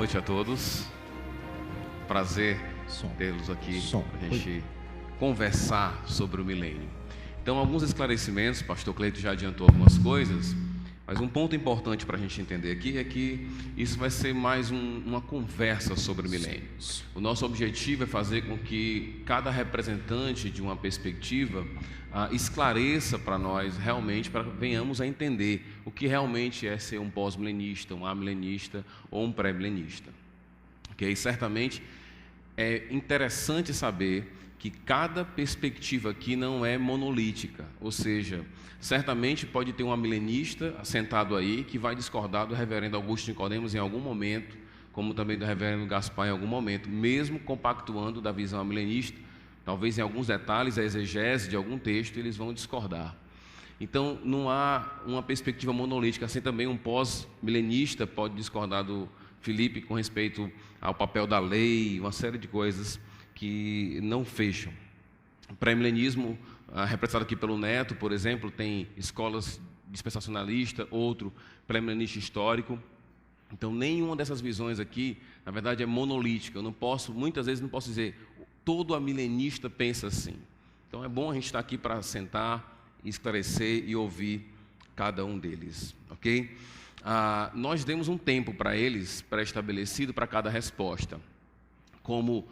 noite a todos. Prazer tê-los aqui para a gente conversar sobre o milênio. Então, alguns esclarecimentos, o pastor Cleito já adiantou algumas coisas, mas um ponto importante para a gente entender aqui é que isso vai ser mais uma conversa sobre o milênio. O nosso objetivo é fazer com que cada representante de uma perspectiva esclareça para nós realmente, para que venhamos a entender o que realmente é ser um pós-milenista, um amilenista ou um pré-milenista. Okay? Certamente é interessante saber que cada perspectiva aqui não é monolítica, ou seja, certamente pode ter um amilenista sentado aí que vai discordar do reverendo Augusto Nicodemos em algum momento, como também do reverendo Gaspar em algum momento, mesmo compactuando da visão amilenista, talvez em alguns detalhes, a exegese de algum texto, eles vão discordar. Então, não há uma perspectiva monolítica, assim também um pós-milenista pode discordar do Felipe com respeito ao papel da lei, uma série de coisas que não fecham. O pré-milenismo, representado aqui pelo Neto, por exemplo, tem escolas dispensacionalistas, outro pré-milenista histórico. Então, nenhuma dessas visões aqui, na verdade, é monolítica. Eu não posso, muitas vezes, não posso dizer, todo amilenista pensa assim. Então, é bom a gente estar aqui para sentar, esclarecer e ouvir cada um deles, ok? Nós demos um tempo para eles, pré-estabelecido, para cada resposta. Como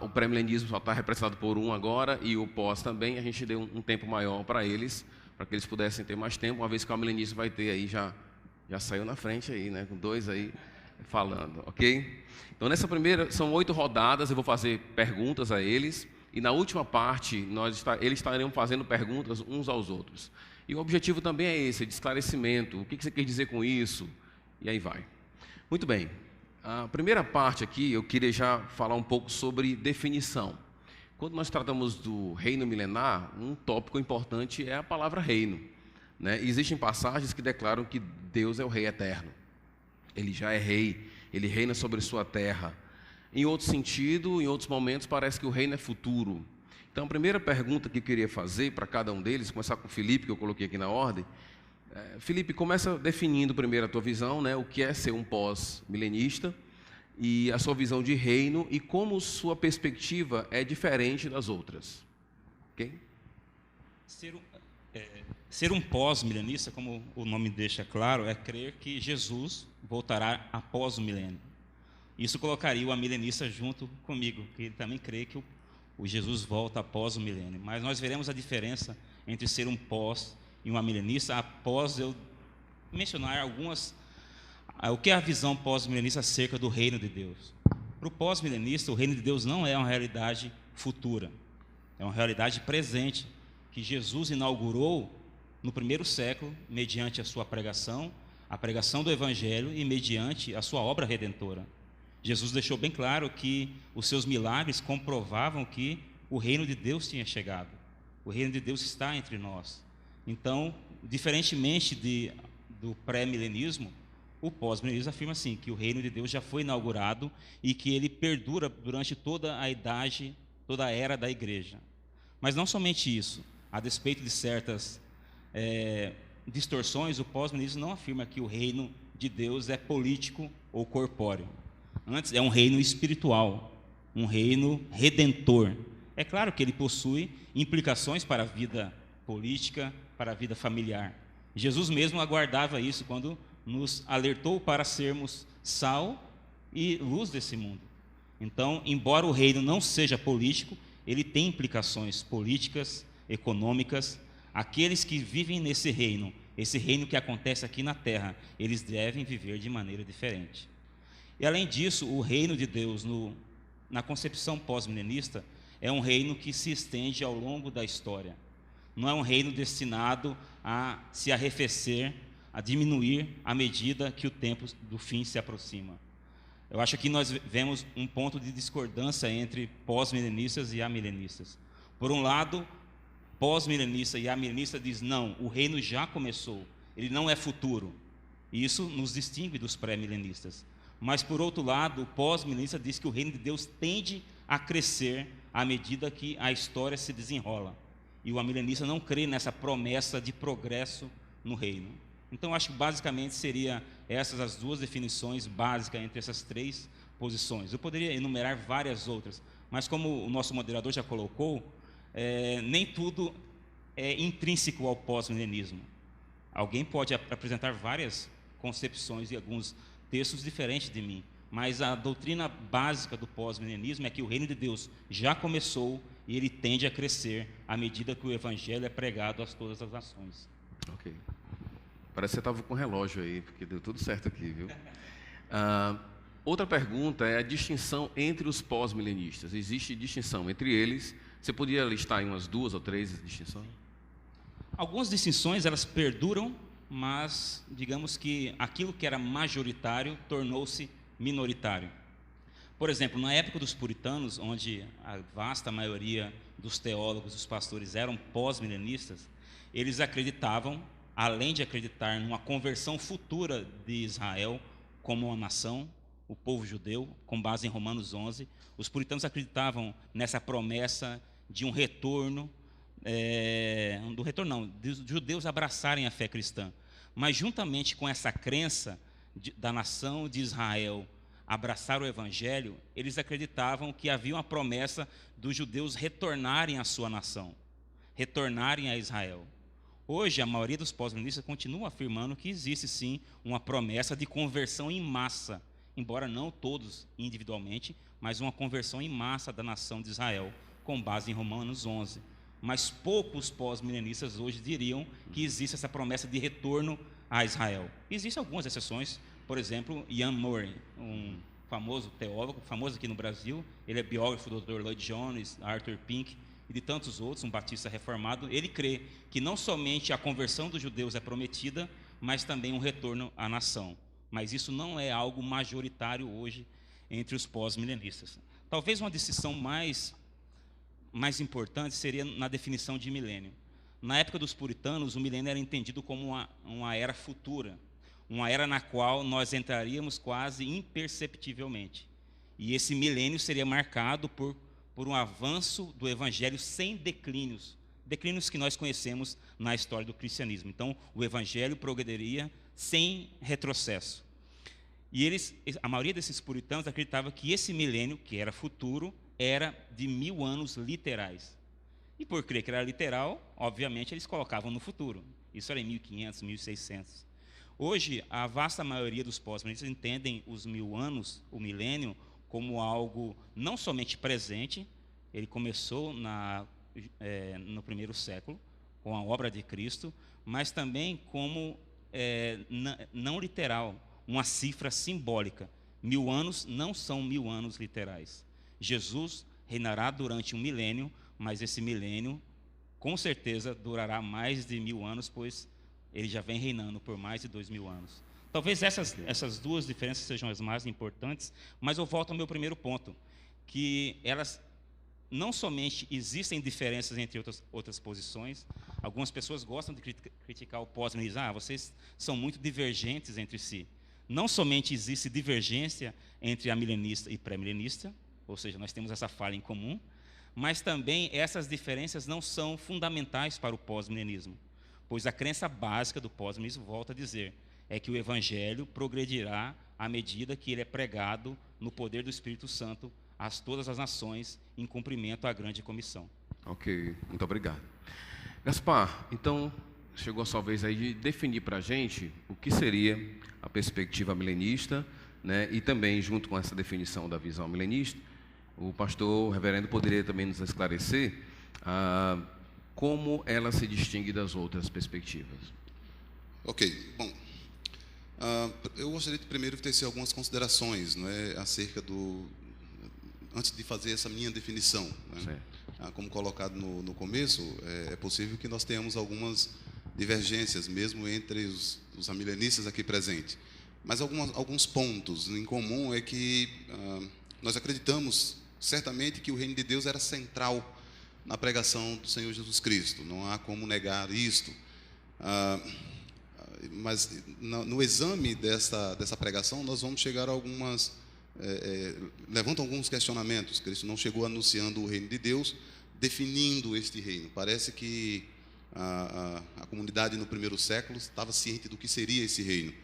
o pré-milenismo só está representado por um agora e o pós também, a gente deu um tempo maior para eles, para que eles pudessem ter mais tempo, uma vez que o amilenismo vai ter aí, já saiu na frente aí, né, com 2 aí falando, ok? Então, nessa primeira, são 8 rodadas, eu vou fazer perguntas a eles, e na última parte, eles estarão fazendo perguntas uns aos outros. E o objetivo também é esse, de esclarecimento, o que você quer dizer com isso, e aí vai. Muito bem. A primeira parte aqui, eu queria já falar um pouco sobre definição. Quando nós tratamos do reino milenar, um tópico importante é a palavra reino, né? Existem passagens que declaram que Deus é o rei eterno. Ele já é rei, ele reina sobre sua terra. Em outro sentido, em outros momentos, parece que o reino é futuro. Então, a primeira pergunta que eu queria fazer para cada um deles, começar com o Felipe, que eu coloquei aqui na ordem. Felipe, começa definindo primeiro a tua visão, né, o que é ser um pós-milenista e a sua visão de reino e como sua perspectiva é diferente das outras. Ok? Ser um pós-milenista, como o nome deixa claro, é crer que Jesus voltará após o milênio. Isso colocaria o amilenista junto comigo, que ele também crê que o Jesus volta após o milênio. Mas nós veremos a diferença entre ser um pós e um amilenista após eu mencionar o que é a visão pós-milenista acerca do reino de Deus. Para o pós-milenista, o reino de Deus não é uma realidade futura, é uma realidade presente, que Jesus inaugurou no primeiro século, mediante a sua pregação, a pregação do Evangelho e mediante a sua obra redentora. Jesus deixou bem claro que os seus milagres comprovavam que o reino de Deus tinha chegado. O reino de Deus está entre nós. Então, diferentemente do pré-milenismo, o pós-milenismo afirma assim, que o reino de Deus já foi inaugurado e que ele perdura durante toda a idade, toda a era da igreja. Mas não somente isso, a despeito de certas distorções, o pós-milenismo não afirma que o reino de Deus é político ou corpóreo. Antes, é um reino espiritual, um reino redentor. É claro que ele possui implicações para a vida política, para a vida familiar. Jesus mesmo aguardava isso quando nos alertou para sermos sal e luz desse mundo. Então, embora o reino não seja político, ele tem implicações políticas, econômicas. Aqueles que vivem nesse reino, esse reino que acontece aqui na terra, eles devem viver de maneira diferente. E além disso, o reino de Deus, na concepção pós-milenista, é um reino que se estende ao longo da história. Não é um reino destinado a se arrefecer, a diminuir à medida que o tempo do fim se aproxima. Eu acho que nós vemos um ponto de discordância entre pós-milenistas e amilenistas. Por um lado, pós-milenista e amilenista diz, não, o reino já começou, ele não é futuro. E isso nos distingue dos pré-milenistas. Mas, por outro lado, o pós-milenista diz que o reino de Deus tende a crescer à medida que a história se desenrola. E o amilenista não crê nessa promessa de progresso no reino. Então, acho que basicamente seria essas as duas definições básicas entre essas três posições. Eu poderia enumerar várias outras, mas como o nosso moderador já colocou, nem tudo é intrínseco ao pós-milenismo. Alguém pode apresentar várias concepções e alguns textos diferentes de mim, mas a doutrina básica do pós-milenismo é que o reino de Deus já começou e ele tende a crescer à medida que o evangelho é pregado a todas as nações. Ok. Parece que você estava com o relógio aí, porque deu tudo certo aqui, viu? Outra pergunta é a distinção entre os pós-milenistas. Existe distinção entre eles? Você podia listar em umas 2 ou 3 distinções? Algumas distinções, elas perduram, mas digamos que aquilo que era majoritário tornou-se minoritário. Por exemplo, na época dos puritanos, onde a vasta maioria dos teólogos, dos pastores eram pós-milenistas, eles acreditavam, além de acreditar numa conversão futura de Israel como uma nação, o povo judeu, com base em Romanos 11, os puritanos acreditavam nessa promessa de um retorno, dos judeus abraçarem a fé cristã. Mas juntamente com essa crença da nação de Israel abraçar o evangelho, eles acreditavam que havia uma promessa dos judeus retornarem à sua nação, retornarem a Israel. Hoje, a maioria dos pós-milenistas continua afirmando que existe sim uma promessa de conversão em massa, embora não todos individualmente, mas uma conversão em massa da nação de Israel, com base em Romanos 11. Mas poucos pós-milenistas hoje diriam que existe essa promessa de retorno a Israel. Existem algumas exceções, por exemplo, Ian Murray, um famoso teólogo, famoso aqui no Brasil, ele é biógrafo do Dr. Lloyd Jones, Arthur Pink e de tantos outros, um batista reformado. Ele crê que não somente a conversão dos judeus é prometida, mas também um retorno à nação. Mas isso não é algo majoritário hoje entre os pós-milenistas. Talvez uma distinção mais importante seria na definição de milênio. Na época dos puritanos, o milênio era entendido como uma era futura, uma era na qual nós entraríamos quase imperceptivelmente. E esse milênio seria marcado por um avanço do evangelho sem declínios que nós conhecemos na história do cristianismo. Então, o evangelho progrediria sem retrocesso. E a maioria desses puritanos acreditava que esse milênio, que era futuro, era de 1000 anos literais. E por crer que era literal, obviamente, eles colocavam no futuro. Isso era em 1500, 1600. Hoje, a vasta maioria dos pós-milenistas entendem os 1000 anos, o milênio, como algo não somente presente, ele começou no primeiro século, com a obra de Cristo, mas também como não literal, uma cifra simbólica. 1000 anos não são 1000 anos literais. Jesus reinará durante um milênio, mas esse milênio, com certeza, durará mais de 1000 anos, pois ele já vem reinando por mais de 2000 anos. Talvez essas duas diferenças sejam as mais importantes, mas eu volto ao meu primeiro ponto, que elas não somente existem diferenças entre outras posições, algumas pessoas gostam de criticar o pós-milenismo, vocês são muito divergentes entre si. Não somente existe divergência entre a milenista e pré-milenista, ou seja, nós temos essa falha em comum, mas também essas diferenças não são fundamentais para o pós-milenismo, pois a crença básica do pós-milenismo, volto a dizer, é que o evangelho progredirá à medida que ele é pregado no poder do Espírito Santo a todas as nações em cumprimento à grande comissão. Ok, muito obrigado. Gaspar, então, chegou a sua vez aí de definir para a gente o que seria a perspectiva milenista, né? E também, junto com essa definição da visão milenista, o pastor reverendo poderia também nos esclarecer como ela se distingue das outras perspectivas. Ok, bom, eu gostaria de primeiro tecer algumas considerações, não é, acerca antes de fazer essa minha definição, né? Como colocado no começo, é possível que nós tenhamos algumas divergências, mesmo entre os amilenistas aqui presentes. Mas alguns pontos em comum é que nós acreditamos certamente que o reino de Deus era central na pregação do Senhor Jesus Cristo. Não há como negar isto. Mas no exame dessa pregação, nós vamos chegar a levantam alguns questionamentos. Cristo não chegou anunciando o reino de Deus, definindo este reino. Parece que a comunidade no primeiro século estava ciente do que seria esse reino.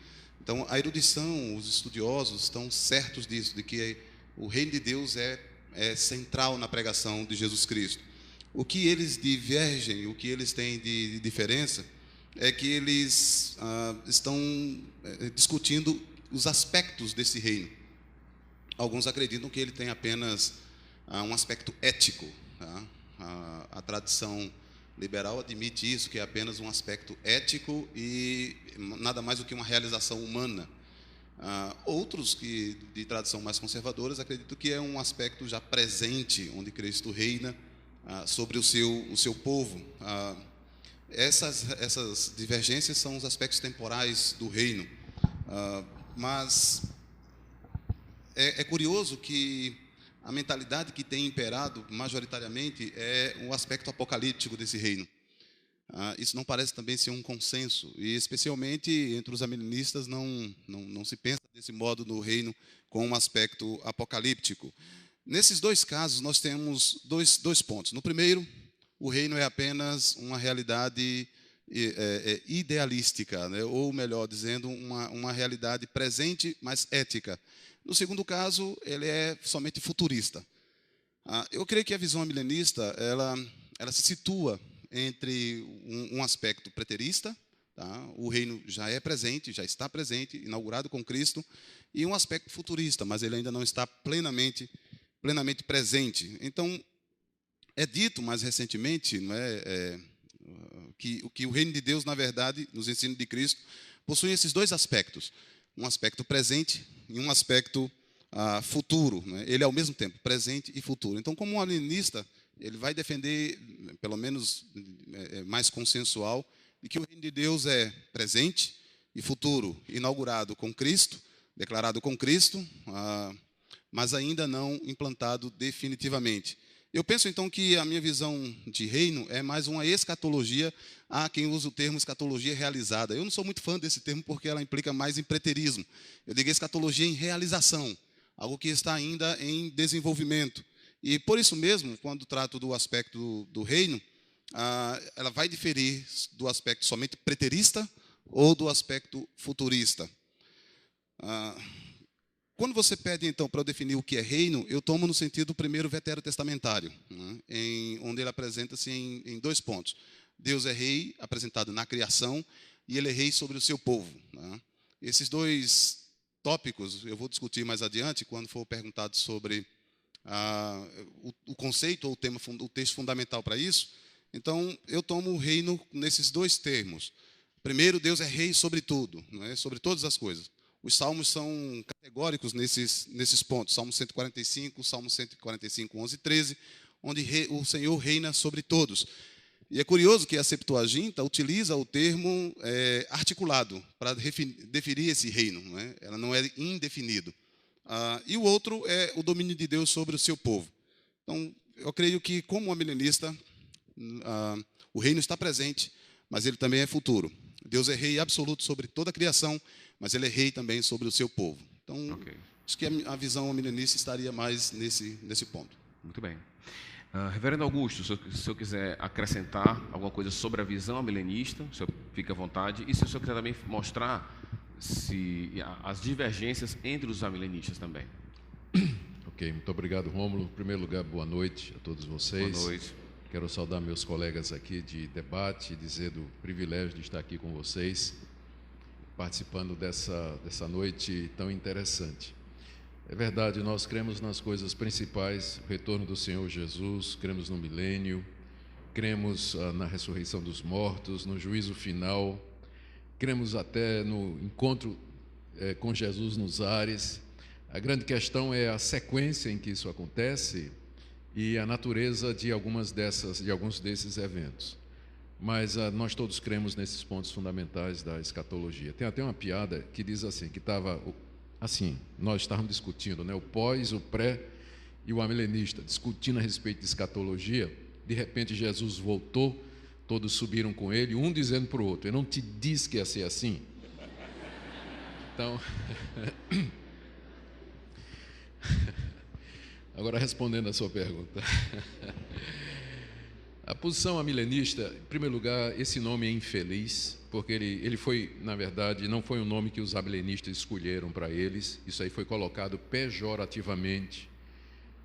Então, a erudição, os estudiosos estão certos disso, de que o reino de Deus é central na pregação de Jesus Cristo. O que eles divergem, o que eles têm de diferença, é que eles estão discutindo os aspectos desse reino. Alguns acreditam que ele tem apenas um aspecto ético. Tá? A tradição liberal admite isso, que é apenas um aspecto ético e nada mais do que uma realização humana. Outros que de tradição mais conservadora acreditam que é um aspecto já presente, onde Cristo reina sobre o seu povo. Essas divergências são os aspectos temporais do reino. Mas é curioso que a mentalidade que tem imperado majoritariamente é o aspecto apocalíptico desse reino. Isso não parece também ser um consenso, e especialmente entre os amilenistas não se pensa desse modo no reino com um aspecto apocalíptico. Nesses dois casos, nós temos dois pontos. No primeiro, o reino é apenas uma realidade idealística, né? Ou melhor dizendo, uma realidade presente, mas ética. No segundo caso, ele é somente futurista. Eu creio que a visão milenista ela se situa entre um aspecto preterista, tá? O reino já é presente, já está presente, inaugurado com Cristo, e um aspecto futurista, mas ele ainda não está plenamente presente. Então, é dito mais recentemente, não é, que o reino de Deus, na verdade, nos ensinos de Cristo, possui esses dois aspectos, um aspecto presente e um aspecto futuro. Né? Ele é ao mesmo tempo presente e futuro. Então, como um alienista, ele vai defender, pelo menos mais consensual, de que o reino de Deus é presente e futuro, inaugurado com Cristo, declarado com Cristo, mas ainda não implantado definitivamente. Eu penso, então, que a minha visão de reino é mais uma escatologia. Há quem usa o termo escatologia realizada. Eu não sou muito fã desse termo porque ela implica mais em preterismo. Eu digo escatologia em realização, algo que está ainda em desenvolvimento. E, por isso mesmo, quando trato do aspecto do reino, ela vai diferir do aspecto somente preterista ou do aspecto futurista. Quando você pede, então, para eu definir o que é reino, eu tomo no sentido primeiro veterotestamentário, né, onde ele apresenta-se em dois pontos. Deus é rei, apresentado na criação, e ele é rei sobre o seu povo. Né. Esses dois tópicos eu vou discutir mais adiante, quando for perguntado sobre o conceito ou o texto fundamental para isso. Então, eu tomo o reino nesses dois termos. Primeiro, Deus é rei sobre tudo, né, sobre todas as coisas. Os salmos são categóricos nesses pontos. Salmo 145, Salmo 145, 11 e 13, onde o Senhor reina sobre todos. E é curioso que a Septuaginta utiliza o termo articulado para definir esse reino. Não é? Ela não é indefinido. E o outro é o domínio de Deus sobre o seu povo. Então, eu creio que, como milenista, o reino está presente, mas ele também é futuro. Deus é rei absoluto sobre toda a criação, mas ele é rei também sobre o seu povo. Então, acho que a visão milenista estaria mais nesse ponto. Muito bem. Reverendo Augusto, se o senhor quiser acrescentar alguma coisa sobre a visão milenista, o senhor fica à vontade. E se o senhor quiser também mostrar as divergências entre os amilenistas também. Ok, muito obrigado, Rômulo. Em primeiro lugar, boa noite a todos vocês. Boa noite. Quero saudar meus colegas aqui de debate e dizer do privilégio de estar aqui com vocês, participando dessa noite tão interessante. É verdade, nós cremos nas coisas principais, o retorno do Senhor Jesus, cremos no milênio, cremos na ressurreição dos mortos, no juízo final, cremos até no encontro com Jesus nos ares. A grande questão é a sequência em que isso acontece e a natureza de alguns desses eventos. Mas nós todos cremos nesses pontos fundamentais da escatologia. Tem até uma piada que diz assim, que estava assim, nós estávamos discutindo, né, o pós, o pré e o amilenista, discutindo a respeito de escatologia. De repente Jesus voltou, todos subiram com ele, um dizendo para o outro: eu não te disse que ia ser assim? Então, agora respondendo a sua pergunta. A posição amilenista, em primeiro lugar, esse nome é infeliz, porque ele foi, na verdade, não foi um nome que os amilenistas escolheram para eles, isso aí foi colocado pejorativamente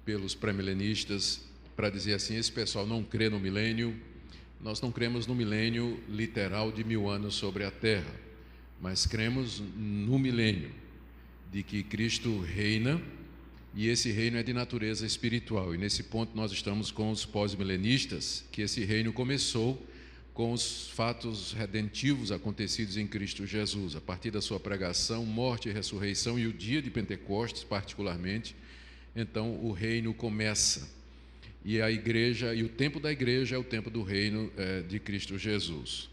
pelos pré-milenistas, para dizer assim, esse pessoal não crê no milênio. Nós não cremos no milênio literal de 1000 anos sobre a Terra, mas cremos no milênio, de que Cristo reina, e esse reino é de natureza espiritual. E nesse ponto nós estamos com os pós-milenistas, que esse reino começou com os fatos redentivos acontecidos em Cristo Jesus, a partir da sua pregação, morte e ressurreição, e o dia de Pentecostes particularmente. Então o reino começa, e a igreja, e o tempo da igreja é o tempo do reino de Cristo Jesus.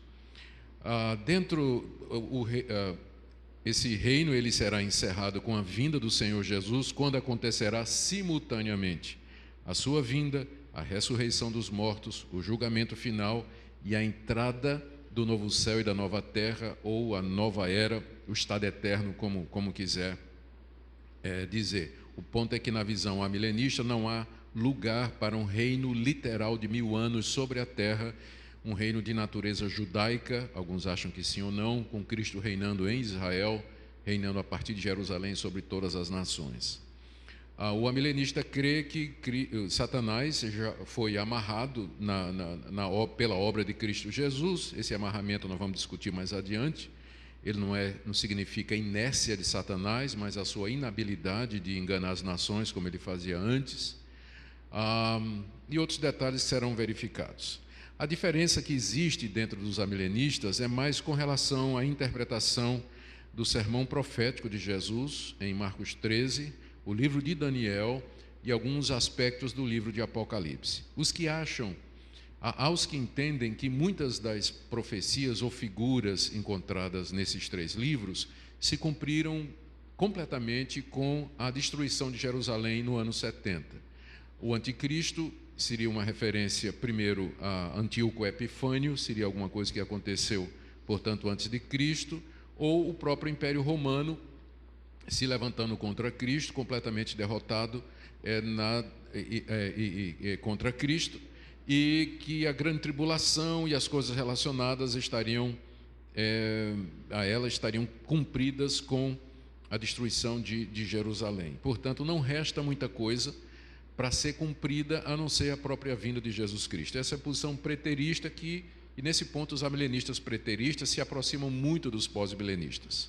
Esse reino ele será encerrado com a vinda do Senhor Jesus, quando acontecerá simultaneamente a sua vinda, a ressurreição dos mortos, o julgamento final e a entrada do novo céu e da nova terra, ou a nova era, o estado eterno, como quiser dizer. O ponto é que na visão amilenista não há lugar para um reino literal de 1000 anos sobre a terra, um reino de natureza judaica, alguns acham que sim ou não, com Cristo reinando em Israel, reinando a partir de Jerusalém sobre todas as nações. O amilenista crê que Satanás já foi amarrado pela obra de Cristo Jesus. Esse amarramento nós vamos discutir mais adiante. Ele não significa inércia de Satanás, mas a sua inabilidade de enganar as nações, como ele fazia antes. E outros detalhes serão verificados. A diferença que existe dentro dos amilenistas é mais com relação à interpretação do sermão profético de Jesus, em Marcos 13, o livro de Daniel e alguns aspectos do livro de Apocalipse. Há os que entendem que muitas das profecias ou figuras encontradas nesses 3 livros se cumpriram completamente com a destruição de Jerusalém no ano 70. O anticristo seria uma referência, primeiro, a Antíoco Epifânio, seria alguma coisa que aconteceu, portanto, antes de Cristo, ou o próprio Império Romano se levantando contra Cristo, completamente derrotado contra Cristo, e que a grande tribulação e as coisas relacionadas a ela estariam cumpridas com a destruição de Jerusalém. Portanto, não resta muita coisa para ser cumprida, a não ser a própria vinda de Jesus Cristo. Essa é a posição preterista e nesse ponto os amilenistas preteristas se aproximam muito dos pós-milenistas.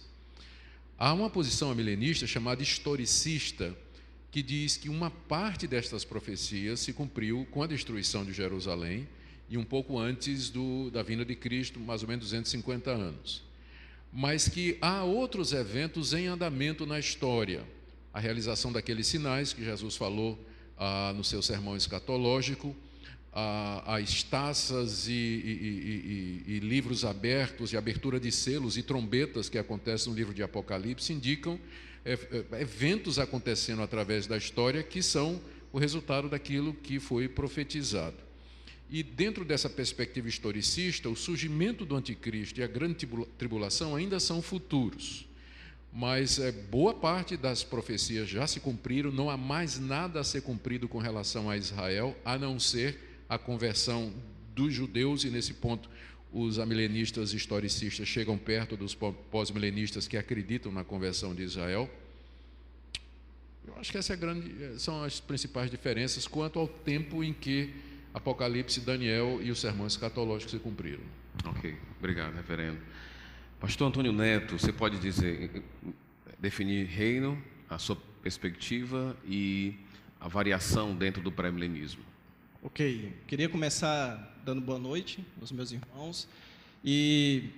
Há uma posição amilenista chamada historicista, que diz que uma parte destas profecias se cumpriu com a destruição de Jerusalém e um pouco antes da vinda de Cristo, mais ou menos 250 anos. Mas que há outros eventos em andamento na história. A realização daqueles sinais que Jesus falou no seu sermão escatológico, as taças e livros abertos, e abertura de selos e trombetas que acontecem no livro de Apocalipse, indicam eventos acontecendo através da história que são o resultado daquilo que foi profetizado. E dentro dessa perspectiva historicista, o surgimento do anticristo e a grande tribulação ainda são futuros. Mas boa parte das profecias já se cumpriram, não há mais nada a ser cumprido com relação a Israel, a não ser a conversão dos judeus, e nesse ponto os amilenistas historicistas chegam perto dos pós-milenistas que acreditam na conversão de Israel. Eu acho que são as principais diferenças quanto ao tempo em que Apocalipse, Daniel e o sermão escatológico se cumpriram. Ok, obrigado, reverendo. Pastor Antônio Neto, você pode definir reino, a sua perspectiva e a variação dentro do pré-milenismo? Ok, queria começar dando boa noite aos meus irmãos e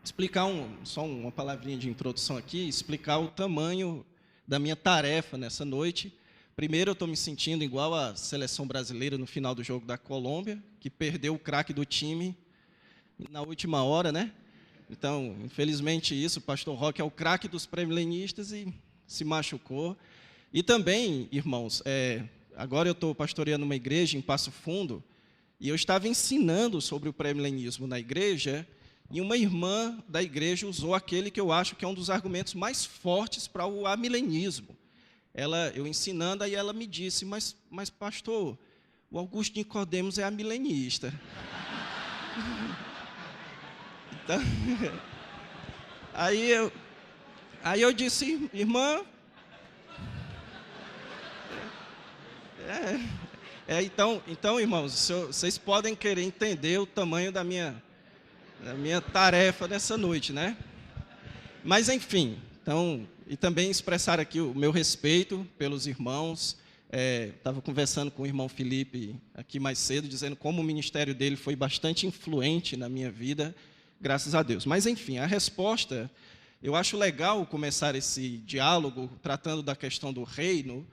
explicar só uma palavrinha de introdução aqui, explicar o tamanho da minha tarefa nessa noite. Primeiro, eu estou me sentindo igual a seleção brasileira no final do jogo da Colômbia, que perdeu o craque do time na última hora, né? Então, infelizmente isso, o pastor Roque é o craque dos pré-milenistas e se machucou. E também, irmãos, agora eu estou pastoreando uma igreja em Passo Fundo, e eu estava ensinando sobre o pré-milenismo na igreja, e uma irmã da igreja usou aquele que eu acho que é um dos argumentos mais fortes para o amilenismo. Eu ensinando, aí ela me disse, mas pastor, o Augusto Nicodemos é amilenista. Então, aí eu disse, irmã, então, irmãos, vocês podem querer entender o tamanho da minha tarefa nessa noite, né? Mas, enfim, então, e também expressar aqui o meu respeito pelos irmãos. Estava conversando com o irmão Felipe aqui mais cedo, dizendo como o ministério dele foi bastante influente na minha vida, graças a Deus. Mas, enfim, a resposta, eu acho legal começar esse diálogo tratando da questão do reino,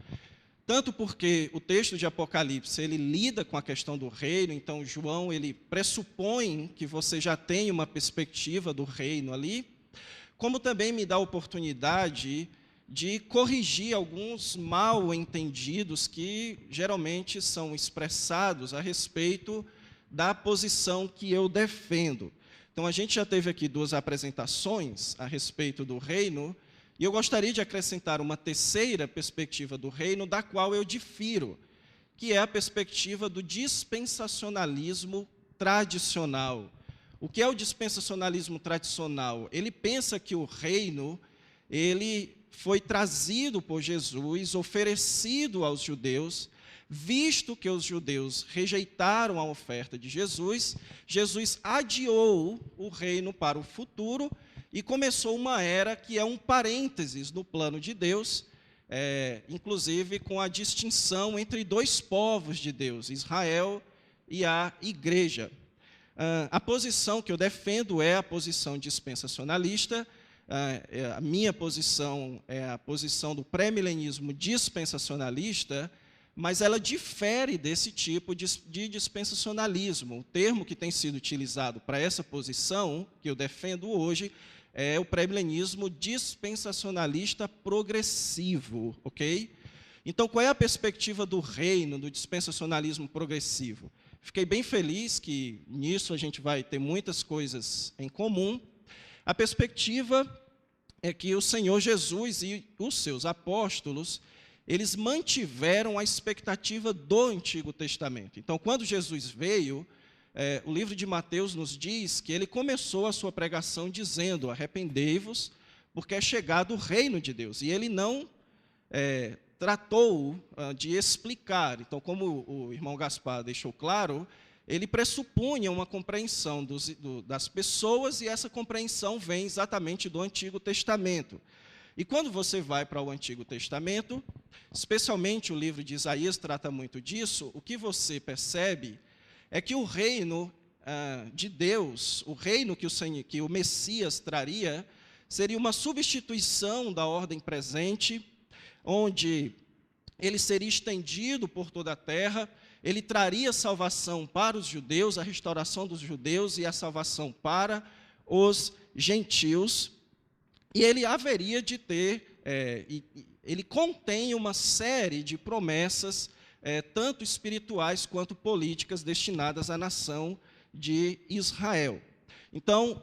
tanto porque o texto de Apocalipse, ele lida com a questão do reino, então João, ele pressupõe que você já tem uma perspectiva do reino ali, como também me dá a oportunidade de corrigir alguns mal entendidos que geralmente são expressados a respeito da posição que eu defendo. Então, a gente já teve aqui 2 apresentações a respeito do reino, e eu gostaria de acrescentar uma terceira perspectiva do reino, da qual eu difiro, que é a perspectiva do dispensacionalismo tradicional. O que é o dispensacionalismo tradicional? Ele pensa que o reino, ele foi trazido por Jesus, oferecido aos judeus, visto que os judeus rejeitaram a oferta de Jesus, Jesus adiou o reino para o futuro e começou uma era que é um parênteses no plano de Deus, inclusive com a distinção entre 2 povos de Deus, Israel e a igreja. A posição que eu defendo é a posição dispensacionalista. A minha posição é a posição do pré-milenismo dispensacionalista, mas ela difere desse tipo de dispensacionalismo. O termo que tem sido utilizado para essa posição, que eu defendo hoje, é o pré-milenismo dispensacionalista progressivo, ok? Então, qual é a perspectiva do reino, do dispensacionalismo progressivo? Fiquei bem feliz que nisso a gente vai ter muitas coisas em comum. A perspectiva é que o Senhor Jesus e os seus apóstolos, eles mantiveram a expectativa do Antigo Testamento. Então, quando Jesus veio, o livro de Mateus nos diz que ele começou a sua pregação dizendo, arrependei-vos, porque é chegado o reino de Deus. E ele não tratou de explicar. Então, como o irmão Gaspar deixou claro, ele pressupunha uma compreensão das pessoas, e essa compreensão vem exatamente do Antigo Testamento. E quando você vai para o Antigo Testamento, especialmente o livro de Isaías trata muito disso, o que você percebe é que o reino de Deus, o reino que o Messias traria, seria uma substituição da ordem presente, onde ele seria estendido por toda a terra, ele traria salvação para os judeus, a restauração dos judeus e a salvação para os gentios, e ele haveria de ter, ele contém uma série de promessas, tanto espirituais quanto políticas, destinadas à nação de Israel. Então,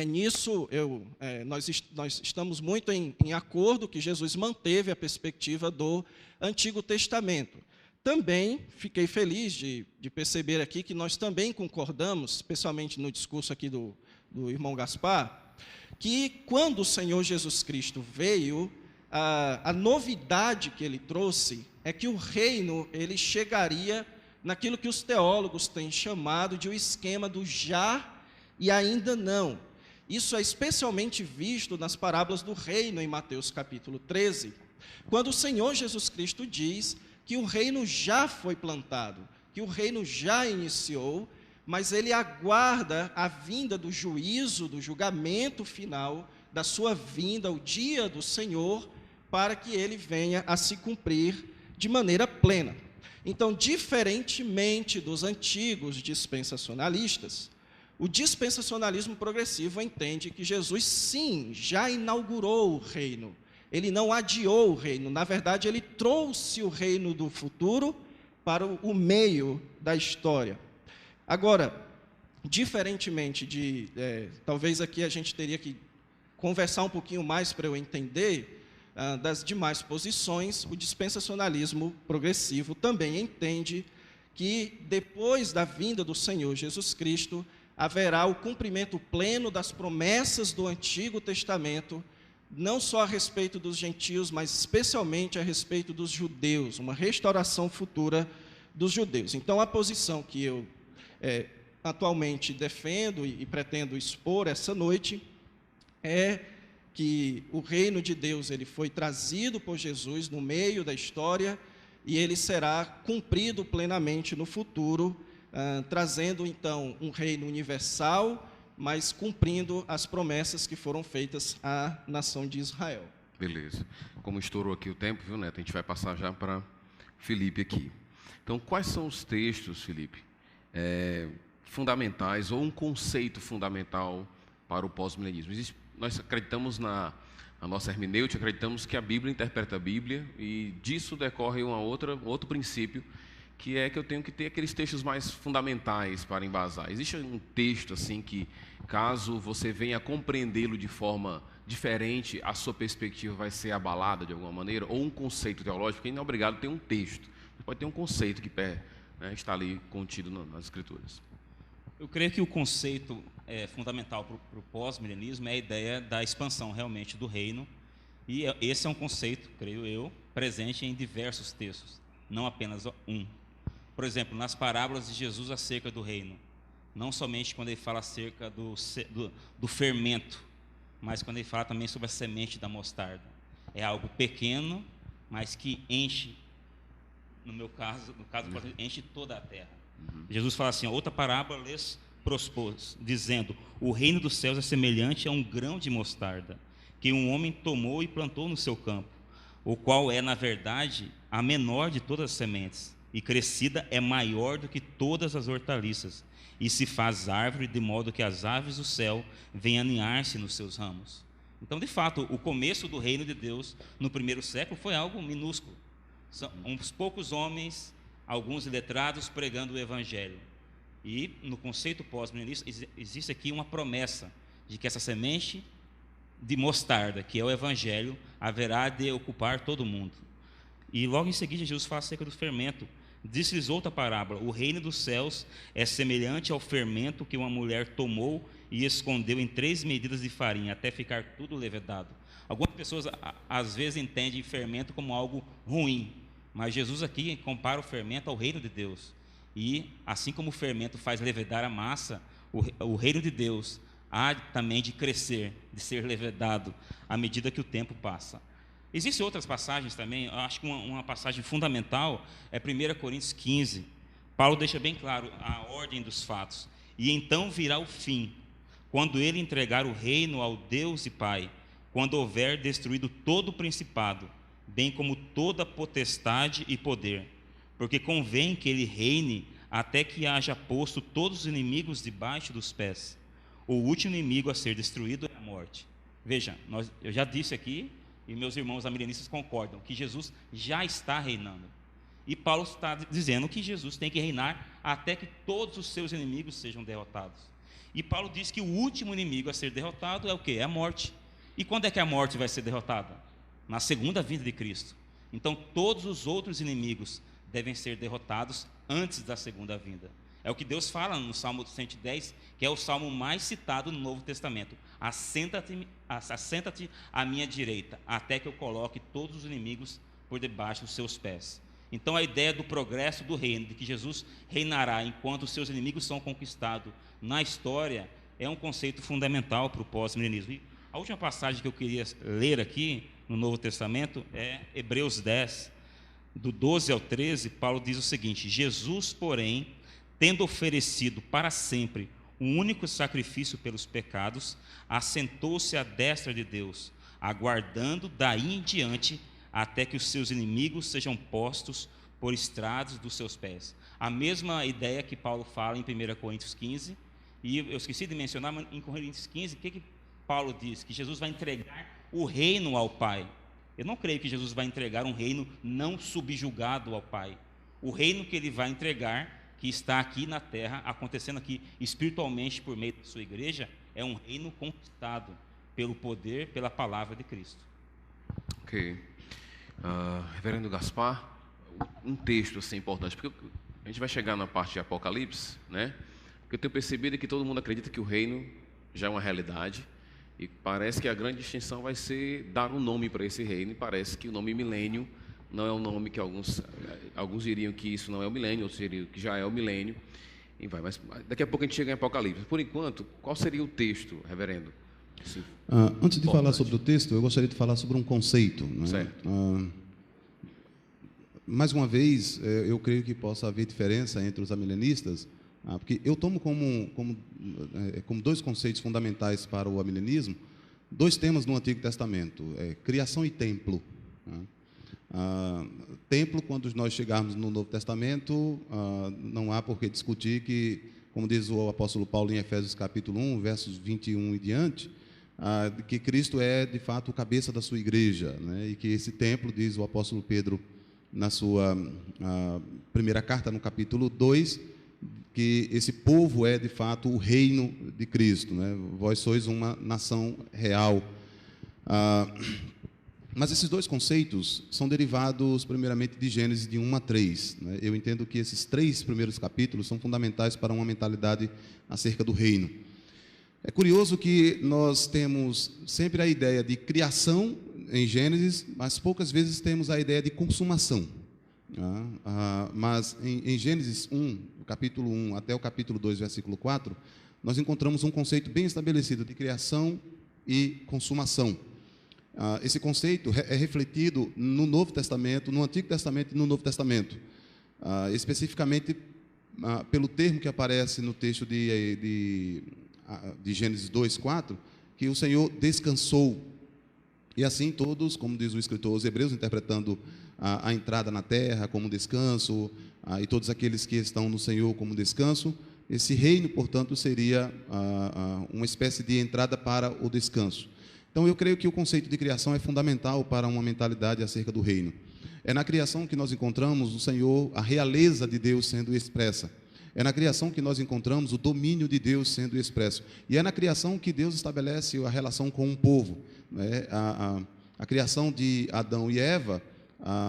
nisso, nós estamos muito em acordo que Jesus manteve a perspectiva do Antigo Testamento. Também fiquei feliz de perceber aqui que nós também concordamos, especialmente no discurso aqui do irmão Gaspar, que quando o Senhor Jesus Cristo veio, a novidade que ele trouxe é que o reino ele chegaria naquilo que os teólogos têm chamado de o esquema do já e ainda não. Isso é especialmente visto nas parábolas do reino em Mateus capítulo 13, quando o Senhor Jesus Cristo diz que o reino já foi plantado, que o reino já iniciou, mas ele aguarda a vinda do juízo, do julgamento final, da sua vinda, o dia do Senhor, para que ele venha a se cumprir de maneira plena. Então, diferentemente dos antigos dispensacionalistas, o dispensacionalismo progressivo entende que Jesus, sim, já inaugurou o reino. Ele não adiou o reino, na verdade, ele trouxe o reino do futuro para o meio da história. Agora, diferentemente talvez aqui a gente teria que conversar um pouquinho mais para eu entender das demais posições, o dispensacionalismo progressivo também entende que depois da vinda do Senhor Jesus Cristo, haverá o cumprimento pleno das promessas do Antigo Testamento, não só a respeito dos gentios, mas especialmente a respeito dos judeus, uma restauração futura dos judeus. Então, a posição que eu atualmente defendo e pretendo expor essa noite é que o reino de Deus ele foi trazido por Jesus no meio da história e ele será cumprido plenamente no futuro, trazendo então um reino universal, mas cumprindo as promessas que foram feitas à nação de Israel. Beleza. Como estourou aqui o tempo, viu, Neto? A gente vai passar já para Felipe aqui. Então, quais são os textos, Felipe, fundamentais, ou um conceito fundamental para o pós-milenismo? Nós acreditamos na nossa hermenêutica, acreditamos que a Bíblia interpreta a Bíblia, e disso decorre outro princípio, que é que eu tenho que ter aqueles textos mais fundamentais para embasar. Existe um texto assim que, caso você venha compreendê-lo de forma diferente, a sua perspectiva vai ser abalada de alguma maneira, ou um conceito teológico, porque não é obrigado a ter um texto, pode ter um conceito que está ali contido nas Escrituras. Eu creio que o conceito fundamental para o pós-milenismo é a ideia da expansão realmente do reino, e esse é um conceito, creio eu, presente em diversos textos, não apenas um. Por exemplo, nas parábolas de Jesus acerca do reino, não somente quando ele fala acerca do fermento, mas quando ele fala também sobre a semente da mostarda. É algo pequeno, mas que enche, no caso, enche toda a terra. Jesus fala assim, outra parábola lhes propôs, dizendo, o reino dos céus é semelhante a um grão de mostarda, que um homem tomou e plantou no seu campo, o qual é, na verdade, a menor de todas as sementes, e crescida é maior do que todas as hortaliças, e se faz árvore, de modo que as aves do céu venham aninhar-se nos seus ramos. Então, de fato, o começo do reino de Deus, no primeiro século, foi algo minúsculo. São uns poucos homens, alguns iletrados, pregando o Evangelho. E, no conceito pós-milenista, existe aqui uma promessa de que essa semente de mostarda, que é o Evangelho, haverá de ocupar todo o mundo. E logo em seguida, Jesus fala acerca do fermento. Disse-lhes outra parábola, o reino dos céus é semelhante ao fermento que uma mulher tomou e escondeu em 3 medidas de farinha, até ficar tudo levedado. Algumas pessoas, às vezes, entendem fermento como algo ruim, mas Jesus aqui compara o fermento ao reino de Deus. E, assim como o fermento faz levedar a massa, o reino de Deus há também de crescer, de ser levedado, à medida que o tempo passa. Existem outras passagens também, eu acho que uma passagem fundamental é 1 Coríntios 15. Paulo deixa bem claro a ordem dos fatos. E então virá o fim, quando ele entregar o reino ao Deus e Pai, quando houver destruído todo o principado, bem como toda potestade e poder, porque convém que ele reine até que haja posto todos os inimigos debaixo dos pés. O último inimigo a ser destruído é a morte. Veja, eu já disse aqui, e meus irmãos amilenistas concordam, que Jesus já está reinando. E Paulo está dizendo que Jesus tem que reinar até que todos os seus inimigos sejam derrotados. E Paulo diz que o último inimigo a ser derrotado é o quê? É a morte. E quando é que a morte vai ser derrotada? Na segunda vinda de Cristo. Então, todos os outros inimigos devem ser derrotados antes da segunda vinda. É o que Deus fala no Salmo 110, que é o salmo mais citado no Novo Testamento. Assenta-te à minha direita, até que eu coloque todos os inimigos por debaixo dos seus pés. Então, a ideia do progresso do reino, de que Jesus reinará enquanto os seus inimigos são conquistados na história, é um conceito fundamental para o pós-milenismo. E a última passagem que eu queria ler aqui no Novo Testamento é Hebreus 10, do 12 ao 13, Paulo diz o seguinte: Jesus, porém, tendo oferecido para sempre um único sacrifício pelos pecados, assentou-se à destra de Deus, aguardando daí em diante até que os seus inimigos sejam postos por estrados dos seus pés. A mesma ideia que Paulo fala em 1 Coríntios 15, e eu esqueci de mencionar, mas em Coríntios 15, o que Paulo diz? Que Jesus vai entregar o reino ao Pai. Eu não creio que Jesus vai entregar um reino não subjugado ao Pai. O reino que ele vai entregar, que está aqui na terra, acontecendo aqui espiritualmente por meio da sua igreja, é um reino conquistado pelo poder, pela palavra de Cristo. Ok. Reverendo Gaspar, um texto assim importante, porque A gente vai chegar na parte de Apocalipse, né? O que eu tenho percebido é que todo mundo acredita que o reino já é uma realidade, e parece que a grande distinção vai ser dar um nome para esse reino, e parece que o nome milênio não é um nome que alguns diriam que isso não é o milênio, outros diriam que já é o milênio, e vai. Mas daqui a pouco a gente chega em Apocalipse. Por enquanto, qual seria o texto, reverendo? Antes de falar sobre o texto, eu gostaria de falar sobre um conceito. Né? Certo. Mais uma vez, eu creio que possa haver diferença entre os amilenistas, porque eu tomo como dois conceitos fundamentais para o amilenismo, dois temas no Antigo Testamento, criação e templo. Né? Templo, quando nós chegarmos no Novo Testamento, não há por que discutir que, como diz o apóstolo Paulo em Efésios capítulo 1, versos 21 e diante, que Cristo é, de fato, o cabeça da sua igreja, né? E que esse templo, diz o apóstolo Pedro na sua primeira carta, no capítulo 2, que esse povo é, de fato, o reino de Cristo, né? Vós sois uma nação real. Mas esses dois conceitos são derivados, primeiramente, de Gênesis de 1 a 3. Né? Eu entendo que esses 3 primeiros capítulos são fundamentais para uma mentalidade acerca do reino. É curioso que nós temos sempre a ideia de criação em Gênesis, mas poucas vezes temos a ideia de consumação. Mas em Gênesis 1, capítulo 1 até o capítulo 2, versículo 4, nós encontramos um conceito bem estabelecido de criação e consumação. Esse conceito é refletido no Novo Testamento, no Antigo Testamento e no Novo Testamento. Especificamente pelo termo que aparece no texto de Gênesis 2, 4, que o Senhor descansou. E assim todos, como diz o escritor aos Hebreus, interpretando a entrada na terra como descanso, e todos aqueles que estão no Senhor como descanso, esse reino, portanto, seria uma espécie de entrada para o descanso. Então, eu creio que o conceito de criação é fundamental para uma mentalidade acerca do reino. É na criação que nós encontramos o Senhor, a realeza de Deus sendo expressa. É na criação que nós encontramos o domínio de Deus sendo expresso. E é na criação que Deus estabelece a relação com um povo. Né? A criação de Adão e Eva,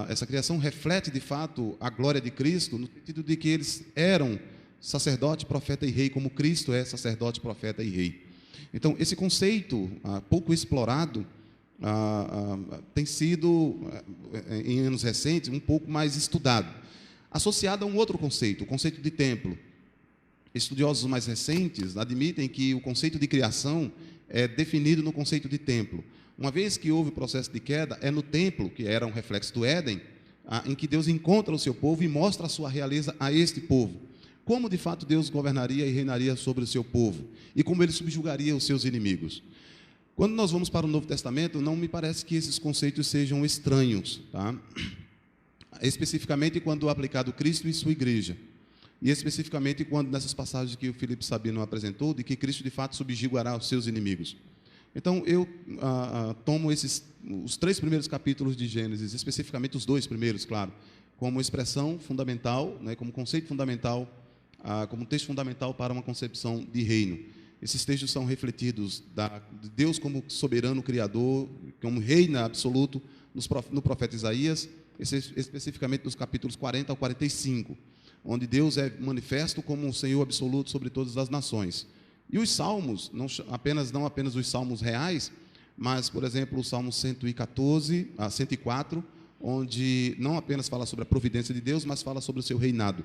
essa criação reflete, de fato, a glória de Cristo, no sentido de que eles eram sacerdote, profeta e rei, como Cristo é sacerdote, profeta e rei. Então, esse conceito, pouco explorado, tem sido, em anos recentes, um pouco mais estudado, associado a um outro conceito, o conceito de templo. Estudiosos mais recentes admitem que o conceito de criação é definido no conceito de templo. Uma vez que houve o processo de queda, é no templo, que era um reflexo do Éden, em que Deus encontra o seu povo e mostra a sua realeza a este povo. Como, de fato, Deus governaria e reinaria sobre o seu povo, e como ele subjugaria os seus inimigos. Quando nós vamos para o Novo Testamento, não me parece que esses conceitos sejam estranhos, tá? Especificamente quando aplicado Cristo e sua igreja, e especificamente quando nessas passagens que o Felipe Sabino apresentou, de que Cristo, de fato, subjugará os seus inimigos. Então, eu tomo os 3 primeiros capítulos de Gênesis, especificamente os 2 primeiros, claro, como expressão fundamental, né, como conceito fundamental, como texto fundamental para uma concepção de reino. Esses textos são refletidos de Deus como soberano criador, como reina absoluto no profeta Isaías, especificamente nos capítulos 40 ao 45, onde Deus é manifesto como um Senhor absoluto sobre todas as nações. E os salmos, não apenas os salmos reais, mas, por exemplo, o Salmo 104, onde não apenas fala sobre a providência de Deus, mas fala sobre o seu reinado.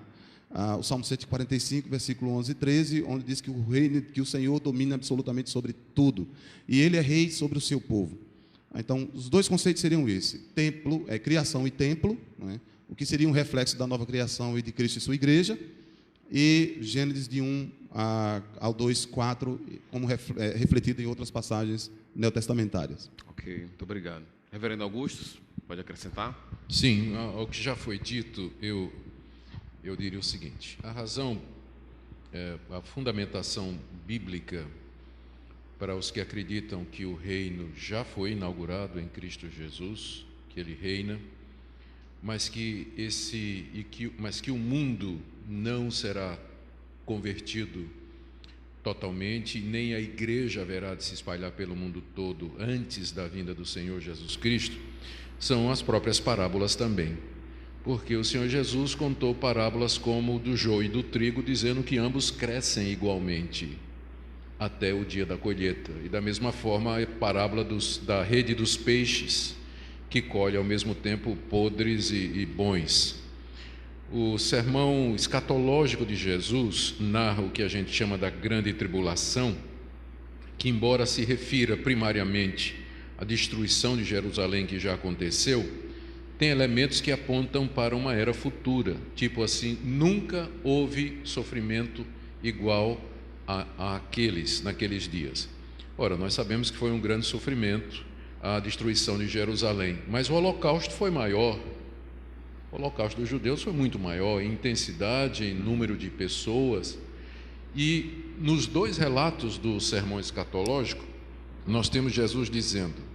O Salmo 145, versículo 11 e 13, onde diz que o Senhor domina absolutamente sobre tudo, e Ele é rei sobre o seu povo. Então, os 2 conceitos seriam esse: templo, criação e templo, né? O que seria um reflexo da nova criação e de Cristo e sua igreja, e Gênesis de 1 ao 2, 4, como refletido em outras passagens neotestamentárias. Ok, muito obrigado. Reverendo Augusto, pode acrescentar? Sim, ao que já foi dito, eu diria o seguinte: a razão, a fundamentação bíblica para os que acreditam que o reino já foi inaugurado em Cristo Jesus, que Ele reina, mas que o mundo não será convertido totalmente, nem a igreja haverá de se espalhar pelo mundo todo antes da vinda do Senhor Jesus Cristo, são as próprias parábolas também. porque o Senhor Jesus contou parábolas como o do joio e do trigo, dizendo que ambos crescem igualmente até o dia da colheita. E da mesma forma a parábola da rede dos peixes, que colhe ao mesmo tempo podres e bons. O sermão escatológico de Jesus narra o que a gente chama da grande tribulação, que embora se refira primariamente à destruição de Jerusalém que já aconteceu, tem elementos que apontam para uma era futura, tipo assim, nunca houve sofrimento igual naqueles dias. Ora, nós sabemos que foi um grande sofrimento a destruição de Jerusalém, mas o holocausto foi maior. O holocausto dos judeus foi muito maior em intensidade, em número de pessoas. E nos dois relatos do sermão escatológico, nós temos Jesus dizendo,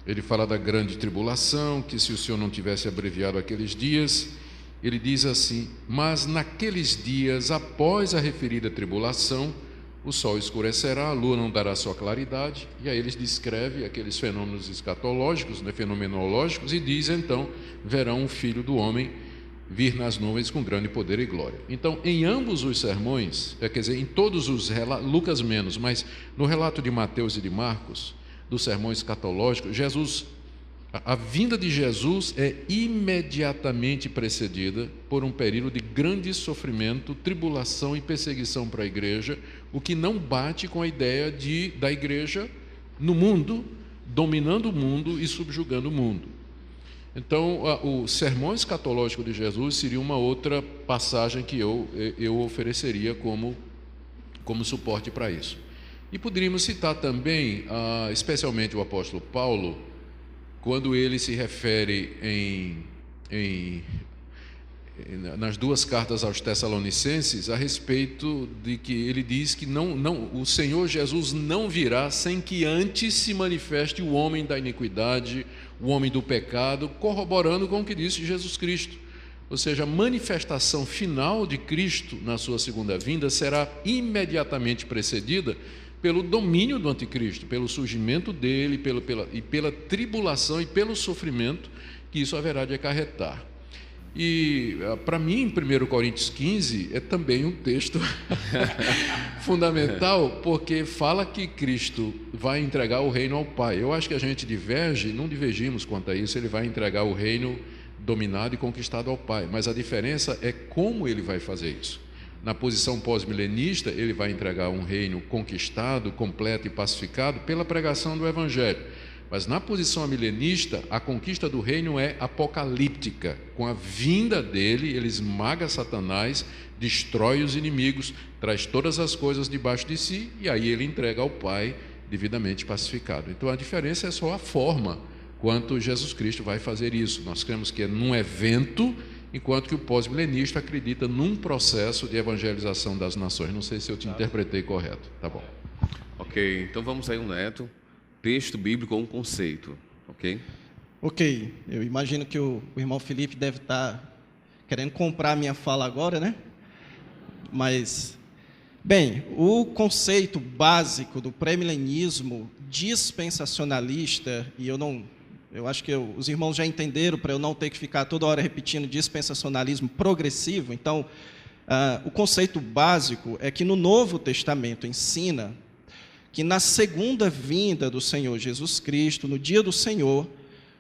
ele fala da grande tribulação, que se o Senhor não tivesse abreviado aqueles dias, ele diz assim: mas naqueles dias, após a referida tribulação, o sol escurecerá, a lua não dará sua claridade. E aí ele descreve aqueles fenômenos escatológicos, fenomenológicos, e diz então, verão o Filho do Homem vir nas nuvens com grande poder e glória. Então, em ambos os sermões, quer dizer, em todos os relatos, Lucas menos, mas no relato de Mateus e de Marcos, do sermão escatológico, a vinda de Jesus é imediatamente precedida por um período de grande sofrimento, tribulação e perseguição para a igreja, o que não bate com a ideia da igreja no mundo, dominando o mundo e subjugando o mundo. Então, o sermão escatológico de Jesus seria uma outra passagem que eu ofereceria como suporte para isso. E poderíamos citar também, especialmente o apóstolo Paulo, quando ele se refere nas duas cartas aos Tessalonicenses, a respeito de que ele diz que o Senhor Jesus não virá sem que antes se manifeste o homem da iniquidade, o homem do pecado, corroborando com o que disse Jesus Cristo. Ou seja, a manifestação final de Cristo na sua segunda vinda será imediatamente precedida pelo domínio do anticristo, pelo surgimento dele, pela tribulação e pelo sofrimento que isso haverá de acarretar. E para mim, 1 Coríntios 15 é também um texto fundamental, porque fala que Cristo vai entregar o reino ao Pai. Eu acho que a gente não divergimos quanto a isso. Ele vai entregar o reino dominado e conquistado ao Pai, mas a diferença é como ele vai fazer isso. Na posição pós-milenista, ele vai entregar um reino conquistado, completo e pacificado pela pregação do Evangelho. Mas na posição milenista, a conquista do reino é apocalíptica. Com a vinda dele, ele esmaga Satanás, destrói os inimigos, traz todas as coisas debaixo de si, e aí ele entrega ao Pai devidamente pacificado. Então a diferença é só a forma quanto Jesus Cristo vai fazer isso. Nós cremos que é num evento, enquanto que o pós-milenista acredita num processo de evangelização das nações. Não sei se eu te interpretei correto. Tá bom. Ok, então vamos aí, Neto. Texto bíblico ou um conceito, ok? Ok, eu imagino que o irmão Felipe deve estar querendo comprar a minha fala agora, né? Mas, bem, o conceito básico do pré-milenismo dispensacionalista, e eu acho que os irmãos já entenderam, para eu não ter que ficar toda hora repetindo dispensacionalismo progressivo. Então, o conceito básico é que no Novo Testamento ensina que na segunda vinda do Senhor Jesus Cristo, no dia do Senhor,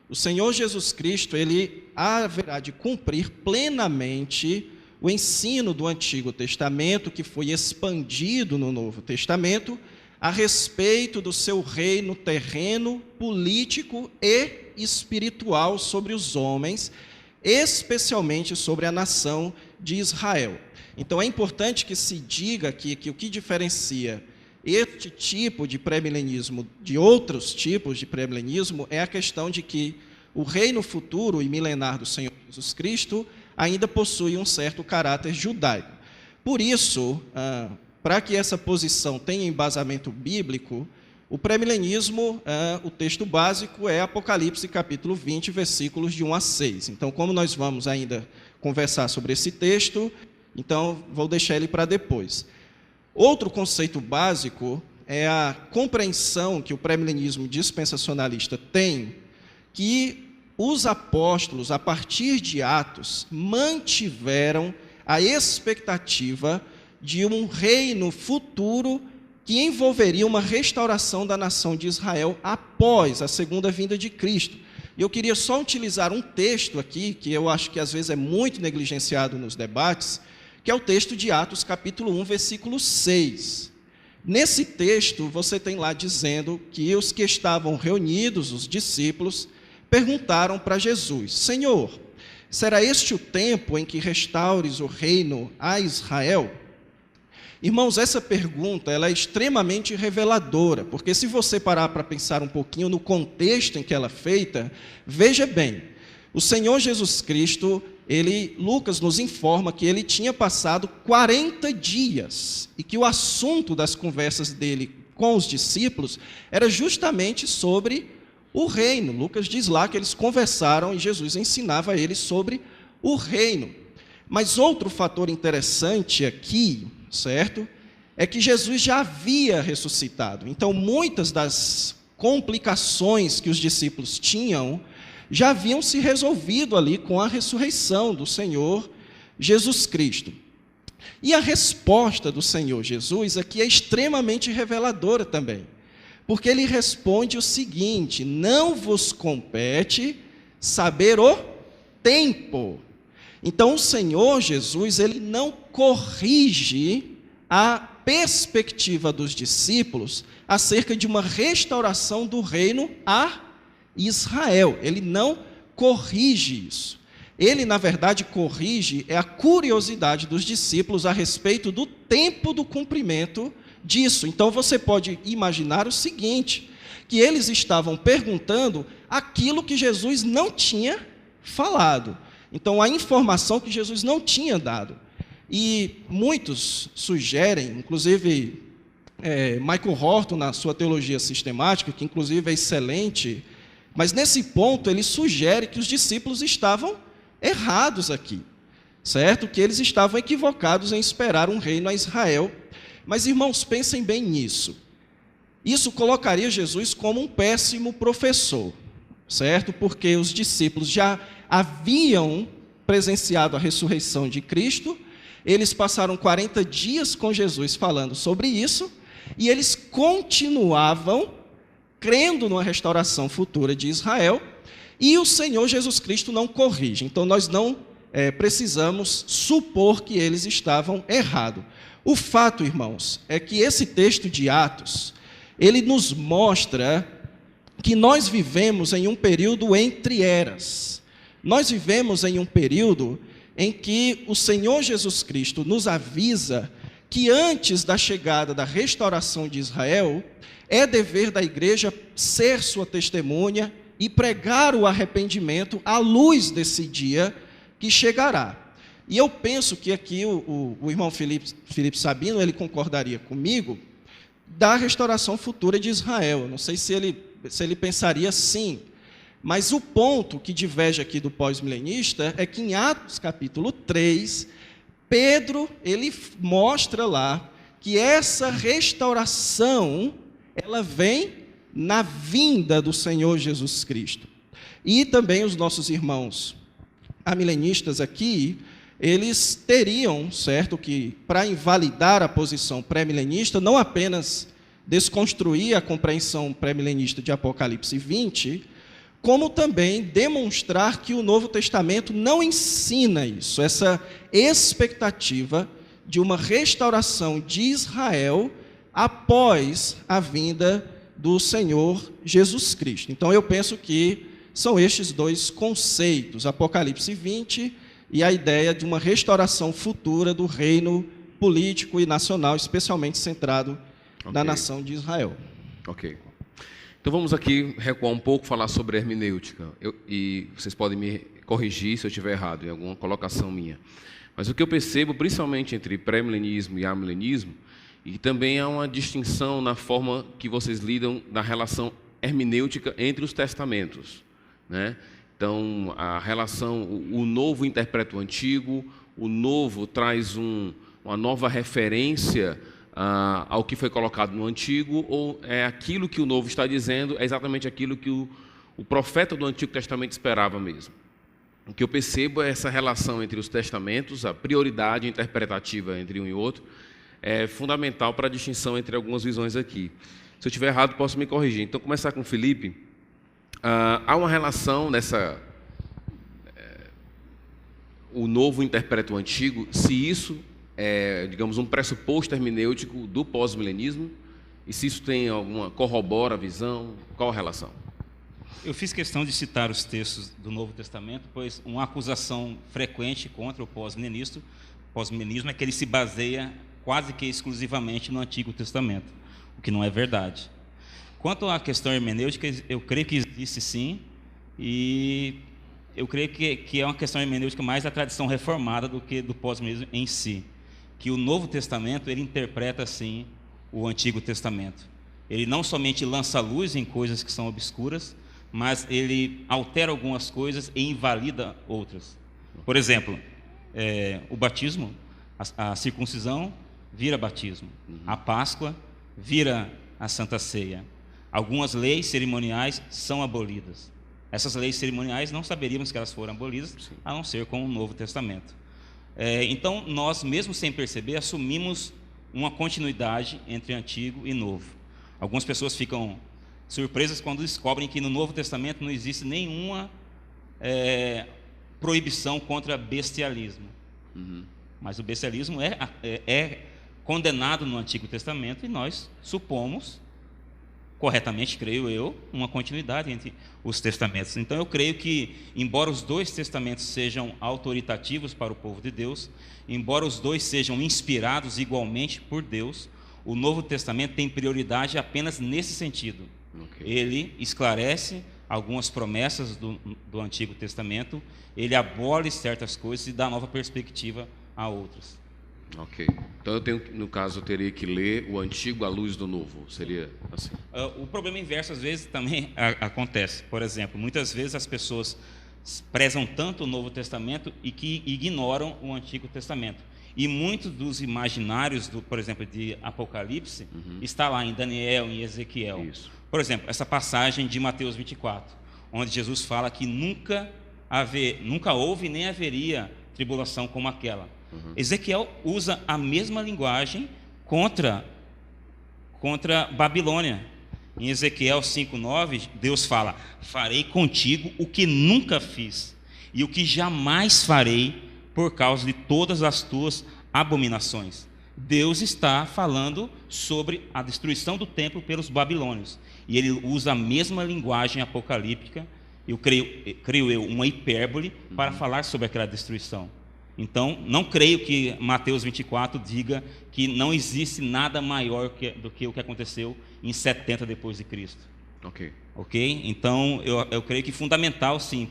o Senhor Jesus Cristo, ele haverá de cumprir plenamente o ensino do Antigo Testamento, que foi expandido no Novo Testamento, a respeito do seu reino terreno, político e espiritual sobre os homens, especialmente sobre a nação de Israel. Então é importante que se diga aqui que o que diferencia este tipo de pré-milenismo de outros tipos de pré-milenismo é a questão de que o reino futuro e milenar do Senhor Jesus Cristo ainda possui um certo caráter judaico. Por isso, para que essa posição tenha embasamento bíblico, o pré-milenismo, o texto básico é Apocalipse capítulo 20, versículos de 1 a 6. Então, como nós vamos ainda conversar sobre esse texto, então vou deixar ele para depois. Outro conceito básico é a compreensão que o pré-milenismo dispensacionalista tem, que os apóstolos, a partir de Atos, mantiveram a expectativa de um reino futuro que envolveria uma restauração da nação de Israel após a segunda vinda de Cristo. Eu queria só utilizar um texto aqui, que eu acho que às vezes é muito negligenciado nos debates, que é o texto de Atos, capítulo 1, versículo 6. Nesse texto, você tem lá dizendo que os que estavam reunidos, os discípulos, perguntaram para Jesus: Senhor, será este o tempo em que restaures o reino a Israel? Irmãos, essa pergunta ela é extremamente reveladora, porque se você parar para pensar um pouquinho no contexto em que ela é feita, veja bem, o Senhor Jesus Cristo, Lucas nos informa que ele tinha passado 40 dias, e que o assunto das conversas dele com os discípulos era justamente sobre o reino. Lucas diz lá que eles conversaram e Jesus ensinava a eles sobre o reino. Mas outro fator interessante aqui, certo, é que Jesus já havia ressuscitado. Então, muitas das complicações que os discípulos tinham já haviam se resolvido ali com a ressurreição do Senhor Jesus Cristo. E a resposta do Senhor Jesus aqui é extremamente reveladora também, porque ele responde o seguinte: não vos compete saber o tempo. Então, o Senhor Jesus, ele não corrige a perspectiva dos discípulos acerca de uma restauração do reino a Israel. Ele não corrige isso. Ele, na verdade, corrige a curiosidade dos discípulos a respeito do tempo do cumprimento disso. Então, você pode imaginar o seguinte, que eles estavam perguntando aquilo que Jesus não tinha falado. Então, a informação que Jesus não tinha dado. E muitos sugerem, inclusive Michael Horton, na sua teologia sistemática, que inclusive é excelente, mas nesse ponto ele sugere que os discípulos estavam errados aqui, certo? Que eles estavam equivocados em esperar um reino a Israel. Mas, irmãos, pensem bem nisso. Isso colocaria Jesus como um péssimo professor, certo? Porque os discípulos já haviam presenciado a ressurreição de Cristo, eles passaram 40 dias com Jesus falando sobre isso, e eles continuavam crendo numa restauração futura de Israel, e o Senhor Jesus Cristo não corrige. Então, nós não precisamos supor que eles estavam errados. O fato, irmãos, é que esse texto de Atos, ele nos mostra que nós vivemos em um período entre eras. Nós vivemos em um período em que o Senhor Jesus Cristo nos avisa que antes da chegada da restauração de Israel, é dever da igreja ser sua testemunha e pregar o arrependimento à luz desse dia que chegará. E eu penso que aqui o irmão Felipe Sabino, ele concordaria comigo, da restauração futura de Israel. Eu não sei se ele pensaria assim, mas o ponto que diverge aqui do pós-milenista é que em Atos capítulo 3, Pedro, ele mostra lá que essa restauração, ela vem na vinda do Senhor Jesus Cristo. E também os nossos irmãos amilenistas aqui, eles teriam, certo, que para invalidar a posição pré-milenista, não apenas desconstruir a compreensão pré-milenista de Apocalipse 20, como também demonstrar que o Novo Testamento não ensina isso, essa expectativa de uma restauração de Israel após a vinda do Senhor Jesus Cristo. Então, eu penso que são estes dois conceitos, Apocalipse 20 e a ideia de uma restauração futura do reino político e nacional, especialmente centrado na nação de Israel. Ok. Então vamos aqui recuar um pouco, falar sobre hermenêutica. E vocês podem me corrigir se eu estiver errado em alguma colocação minha. Mas o que eu percebo, principalmente entre pré-milenismo e amilenismo, e também há uma distinção na forma que vocês lidam na relação hermenêutica entre os testamentos, né? Então, a relação, o novo interpreta o antigo, o novo traz uma nova referência ao que foi colocado no antigo, ou é aquilo que o novo está dizendo, é exatamente aquilo que o o profeta do Antigo Testamento esperava mesmo. O que eu percebo é essa relação entre os testamentos, a prioridade interpretativa entre um e outro, é fundamental para a distinção entre algumas visões aqui. Se eu estiver errado, posso me corrigir. Então, começar com Filipe. Há uma relação nessa... o novo interpreta o antigo, se isso é, digamos, um pressuposto hermenêutico do pós-milenismo, e se isso tem alguma... corrobora a visão, qual a relação? Eu fiz questão de citar os textos do Novo Testamento, pois uma acusação frequente contra o pós-milenismo é que ele se baseia quase que exclusivamente no Antigo Testamento, o que não é verdade. Quanto à questão hermenêutica, eu creio que existe sim, e eu creio que é uma questão hermenêutica mais da tradição reformada do que do pós-milenismo em si, que o Novo Testamento ele interpreta sim o Antigo Testamento. Ele não somente lança luz em coisas que são obscuras, mas ele altera algumas coisas e invalida outras. Por exemplo, o batismo, a circuncisão vira batismo, a Páscoa vira a Santa Ceia. Algumas leis cerimoniais são abolidas. Essas leis cerimoniais não saberíamos que elas foram abolidas, a não ser com o Novo Testamento. Então, nós, mesmo sem perceber, assumimos uma continuidade entre Antigo e Novo. Algumas pessoas ficam surpresas quando descobrem que no Novo Testamento não existe nenhuma proibição contra bestialismo. Mas o bestialismo é condenado no Antigo Testamento e nós supomos, corretamente creio eu, uma continuidade entre os testamentos. Então eu creio que, embora os dois testamentos sejam autoritativos para o povo de Deus, embora os dois sejam inspirados igualmente por Deus, o Novo Testamento tem prioridade apenas nesse sentido. Ele esclarece algumas promessas do Antigo Testamento, ele abole certas coisas e dá nova perspectiva a outras. Ok. Então, no caso, eu teria que ler o Antigo à luz do Novo. Seria assim? O problema inverso, às vezes, também acontece. Por exemplo, muitas vezes as pessoas prezam tanto o Novo Testamento e que ignoram o Antigo Testamento. E muitos dos imaginários, por exemplo, de Apocalipse, está lá em Daniel, em Ezequiel. Isso. Por exemplo, essa passagem de Mateus 24, onde Jesus fala que nunca houve nem haveria tribulação como aquela. Ezequiel usa a mesma linguagem contra Babilônia. Em Ezequiel 5:9, Deus fala: farei contigo o que nunca fiz e o que jamais farei por causa de todas as tuas abominações. Deus está falando sobre a destruição do templo pelos babilônios. E ele usa a mesma linguagem apocalíptica, eu creio uma hipérbole, para falar sobre aquela destruição. Então, não creio que Mateus 24 diga que não existe nada maior do que o que aconteceu em 70 depois de Cristo. Ok? Então, eu creio que fundamental, sim,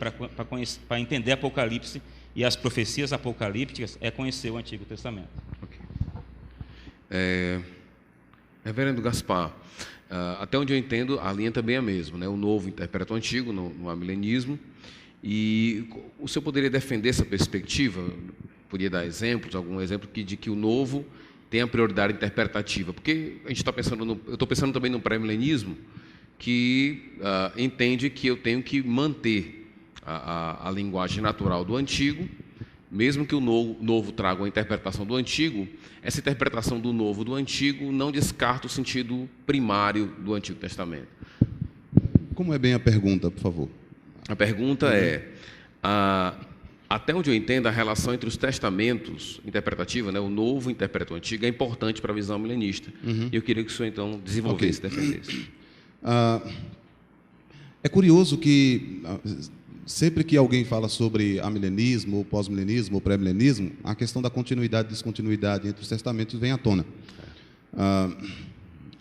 para entender Apocalipse e as profecias apocalípticas, é conhecer o Antigo Testamento. Reverendo Gaspar, até onde eu entendo, a linha também é a mesma, né? O Novo interpreta o Antigo, no amilenismo. E o senhor poderia defender essa perspectiva? Poderia dar exemplos, algum exemplo de que o Novo tem a prioridade interpretativa? Porque a gente está pensando, eu estou pensando também no pré-milenismo, que entende que eu tenho que manter a linguagem natural do Antigo, mesmo que o Novo traga uma interpretação do Antigo, essa interpretação do Novo do Antigo não descarta o sentido primário do Antigo Testamento. Como é bem a pergunta, por favor? A pergunta é, até onde eu entendo, a relação entre os testamentos interpretativa, né, o Novo interpreta o Antigo, é importante para a visão milenista. Eu queria que o senhor, então, desenvolvesse, defendesse. É curioso que, sempre que alguém fala sobre amilenismo, ou pós-milenismo, ou pré-milenismo, a questão da continuidade e descontinuidade entre os testamentos vem à tona.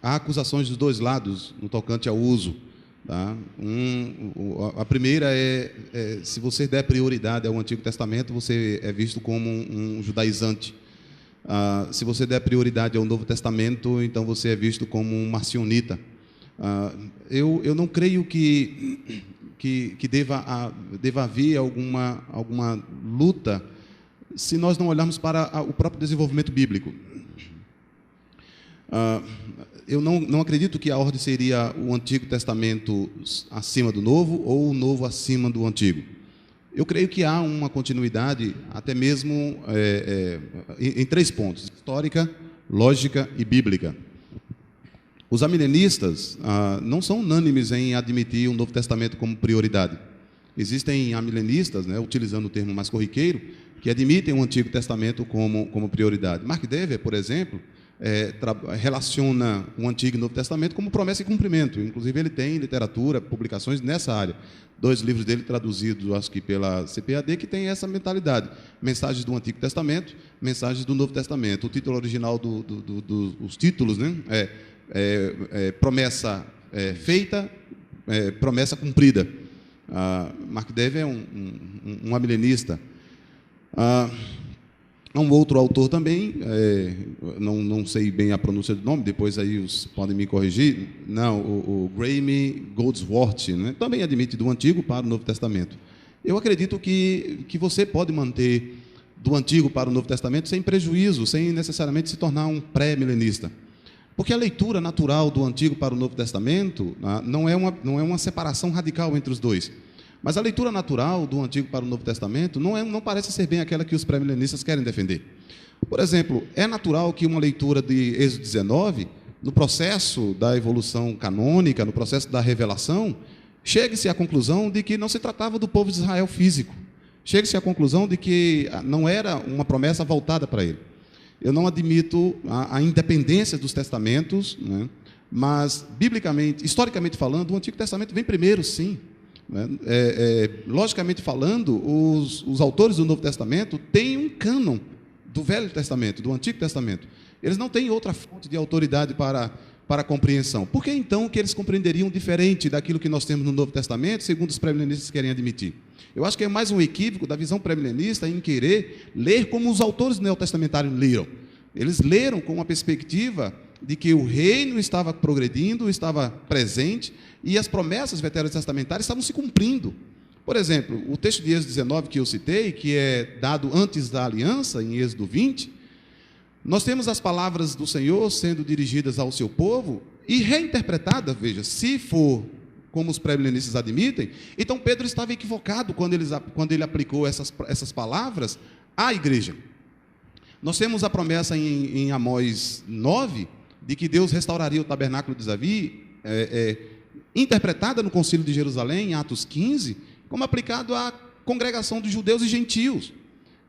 Há acusações dos dois lados no tocante ao uso. Tá? A primeira se você der prioridade ao Antigo Testamento, você é visto como um judaizante. Se você der prioridade ao Novo Testamento, então você é visto como um marcionita. Eu não creio que deva haver alguma luta se nós não olharmos para o próprio desenvolvimento bíblico. Eu não acredito que a ordem seria o Antigo Testamento acima do Novo ou o Novo acima do Antigo. Eu creio que há uma continuidade, até mesmo em 3 pontos: histórica, lógica e bíblica. Os amilenistas não são unânimes em admitir o Novo Testamento como prioridade. Existem amilenistas, né, utilizando o termo mais corriqueiro, que admitem o Antigo Testamento como prioridade. Mark Dever, por exemplo, relaciona o Antigo e o Novo Testamento como promessa e cumprimento. Inclusive, ele tem literatura, publicações nessa área. 2 livros dele traduzidos, acho que pela CPAD, que tem essa mentalidade. Mensagens do Antigo Testamento, mensagens do Novo Testamento. O título original dos títulos, né, promessa feita, promessa cumprida. Mark Dever é um amilenista. Há um outro autor também, não sei bem a pronúncia do nome, depois aí podem me corrigir. Não, o Graeme Goldsworth, né, também admite do Antigo para o Novo Testamento. Eu acredito que você pode manter do Antigo para o Novo Testamento sem prejuízo, sem necessariamente se tornar um pré-milenista. Porque a leitura natural do Antigo para o Novo Testamento não é uma separação radical entre os dois. Mas a leitura natural do Antigo para o Novo Testamento não parece ser bem aquela que os pré-milenistas querem defender. Por exemplo, é natural que uma leitura de Êxodo 19, no processo da evolução canônica, no processo da revelação, chegue-se à conclusão de que não se tratava do povo de Israel físico. Chegue-se à conclusão de que não era uma promessa voltada para ele. Eu não admito a independência dos testamentos, né? Mas, biblicamente, historicamente falando, o Antigo Testamento vem primeiro, sim. Logicamente falando, os autores do Novo Testamento têm um cânon do Velho Testamento, do Antigo Testamento. Eles não têm outra fonte de autoridade para a compreensão. Por que, então, que eles compreenderiam diferente daquilo que nós temos no Novo Testamento, segundo os pré-milenistas querem admitir? Eu acho que é mais um equívoco da visão pré-milenista em querer ler como os autores neotestamentários leram. Eles leram com uma perspectiva de que o reino estava progredindo, estava presente, e as promessas veterotestamentárias estavam se cumprindo. Por exemplo, o texto de Êxodo 19 que eu citei, que é dado antes da aliança, em Êxodo 20, nós temos as palavras do Senhor sendo dirigidas ao seu povo e reinterpretadas, veja, se for como os pré-milenistas admitem, então Pedro estava equivocado quando ele aplicou essas palavras à igreja. Nós temos a promessa em Amós 9, de que Deus restauraria o tabernáculo de Davi, interpretada no Concílio de Jerusalém, em Atos 15, como aplicado à congregação de judeus e gentios.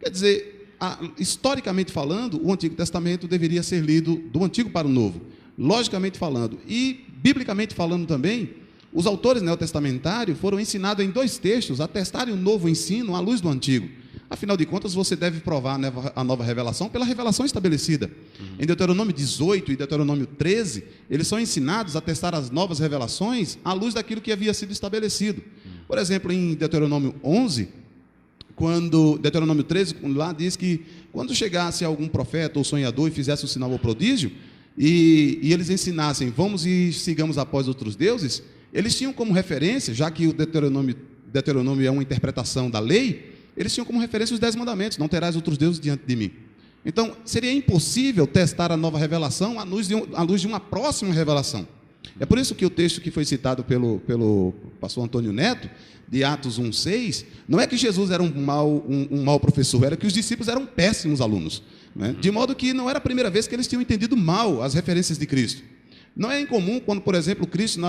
Quer dizer, historicamente falando, o Antigo Testamento deveria ser lido do Antigo para o Novo, logicamente falando. E, biblicamente falando também, os autores neotestamentários foram ensinados em 2 textos a testarem o novo ensino à luz do Antigo. Afinal de contas, você deve provar a nova revelação pela revelação estabelecida. Em Deuteronômio 18 e Deuteronômio 13, eles são ensinados a testar as novas revelações à luz daquilo que havia sido estabelecido. Por exemplo, em Deuteronômio 11, Deuteronômio 13, lá diz que quando chegasse algum profeta ou sonhador e fizesse um sinal ou prodígio, e eles ensinassem, vamos e sigamos após outros deuses, eles tinham como referência, já que o Deuteronômio é uma interpretação da lei, eles tinham como referência os 10 mandamentos: não terás outros deuses diante de mim. Então, seria impossível testar a nova revelação à luz de uma próxima revelação. É por isso que o texto que foi citado pelo pastor Antônio Neto, de Atos 1,6, não é que Jesus era um mau professor, era que os discípulos eram péssimos alunos, né? De modo que não era a primeira vez que eles tinham entendido mal as referências de Cristo. Não é incomum quando, por exemplo, Cristo,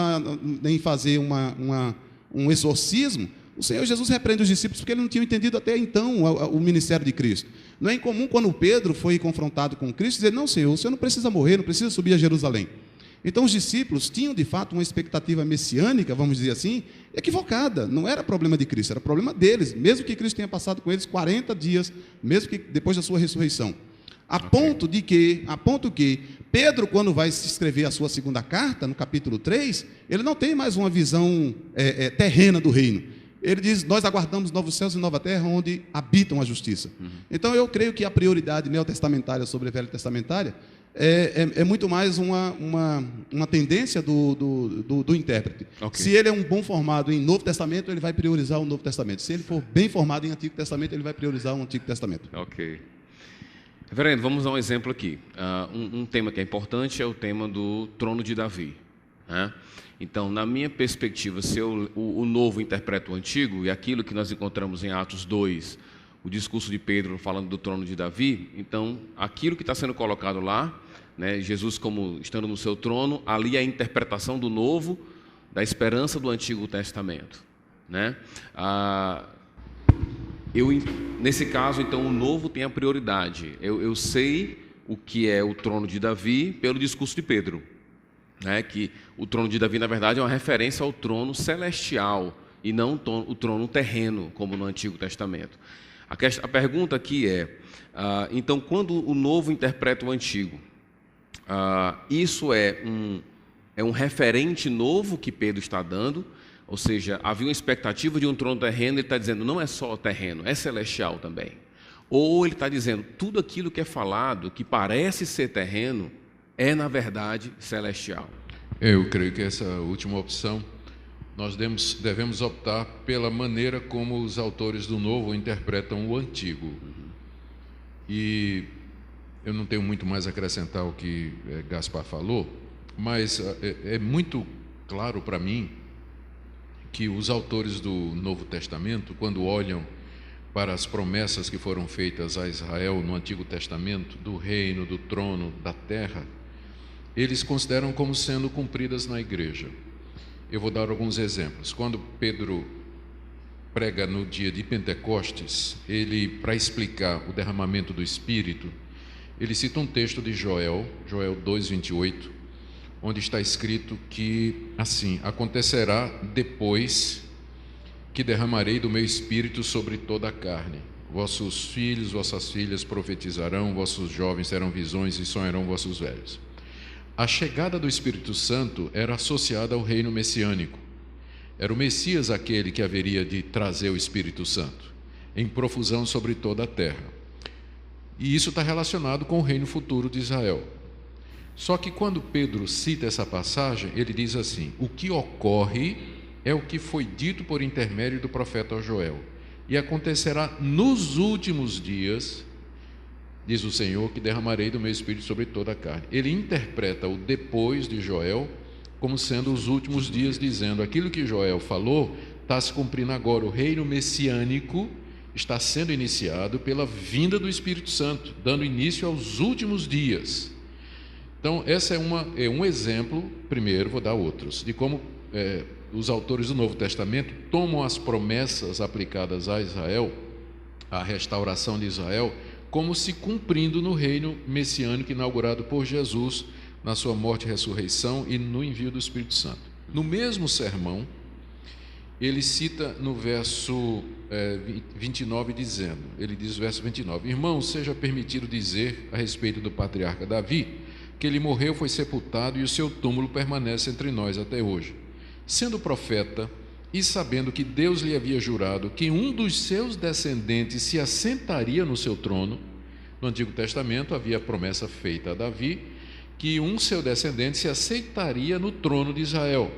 em fazer um exorcismo, o Senhor Jesus repreende os discípulos porque eles não tinham entendido até então o ministério de Cristo. Não é incomum quando Pedro foi confrontado com Cristo dizer: não, Senhor, o Senhor não precisa morrer, não precisa subir a Jerusalém. Então os discípulos tinham de fato uma expectativa messiânica, vamos dizer assim, equivocada. Não era problema de Cristo, era problema deles, mesmo que Cristo tenha passado com eles 40 dias, mesmo que depois da sua ressurreição. A ponto que Pedro, quando vai escrever a sua segunda carta, no capítulo 3, ele não tem mais uma visão terrena do reino. Ele diz: nós aguardamos novos céus e nova terra onde habitam a justiça. Então eu creio que a prioridade neotestamentária sobre a velha testamentária é muito mais uma tendência do intérprete. Okay. Se ele é um bom formado em Novo Testamento, ele vai priorizar o Novo Testamento. Se ele for bem formado em Antigo Testamento, ele vai priorizar o Antigo Testamento. Ok. Reverendo, vamos dar um exemplo aqui. Um tema que é importante é o tema do trono de Davi, né? Então, na minha perspectiva, se o novo interpreta o antigo, e aquilo que nós encontramos em Atos 2, o discurso de Pedro falando do trono de Davi, então, aquilo que está sendo colocado lá, né, Jesus como estando no seu trono, ali é a interpretação do novo, da esperança do Antigo Testamento, né? Nesse caso, então, o novo tem a prioridade. Eu sei o que é o trono de Davi pelo discurso de Pedro, né? Que o trono de Davi, na verdade, é uma referência ao trono celestial e não o trono terreno, como no Antigo Testamento. A pergunta aqui é, então, quando o novo interpreta o antigo, isso é um referente novo que Pedro está dando, ou seja, havia uma expectativa de um trono terreno, ele está dizendo, não é só terreno, é celestial também. Ou ele está dizendo, tudo aquilo que é falado, que parece ser terreno, é, na verdade, celestial. Eu creio que essa última opção, nós devemos optar pela maneira como os autores do Novo interpretam o Antigo. E eu não tenho muito mais a acrescentar ao que Gaspar falou, mas é muito claro para mim que os autores do Novo Testamento, quando olham para as promessas que foram feitas a Israel no Antigo Testamento, do reino, do trono, da terra, eles consideram como sendo cumpridas na igreja. Eu vou dar alguns exemplos. Quando Pedro prega no dia de Pentecostes, para explicar o derramamento do Espírito, ele cita um texto de Joel 2:28, onde está escrito que, assim, acontecerá depois que derramarei do meu Espírito sobre toda a carne. Vossos filhos, vossas filhas profetizarão, vossos jovens terão visões e sonharão vossos velhos. A chegada do Espírito Santo era associada ao reino messiânico. Era o Messias aquele que haveria de trazer o Espírito Santo em profusão sobre toda a terra. E isso está relacionado com o reino futuro de Israel. Só que quando Pedro cita essa passagem, ele diz assim, o que ocorre é o que foi dito por intermédio do profeta Joel. E acontecerá nos últimos dias, diz o Senhor, que derramarei do meu Espírito sobre toda a carne. Ele interpreta o depois de Joel como sendo os últimos dias, dizendo, aquilo que Joel falou está se cumprindo agora. O reino messiânico está sendo iniciado pela vinda do Espírito Santo, dando início aos últimos dias. Então, essa é um exemplo, primeiro, vou dar outros, de como os autores do Novo Testamento tomam as promessas aplicadas a Israel, a restauração de Israel, como se cumprindo no reino messiânico inaugurado por Jesus, na sua morte e ressurreição e no envio do Espírito Santo. No mesmo sermão, ele cita no verso 29, dizendo, ele diz o verso 29, irmãos, seja permitido dizer a respeito do patriarca Davi, que ele morreu, foi sepultado e o seu túmulo permanece entre nós até hoje. Sendo profeta e sabendo que Deus lhe havia jurado que um dos seus descendentes se assentaria no seu trono, no Antigo Testamento havia a promessa feita a Davi, que um seu descendente se assentaria no trono de Israel.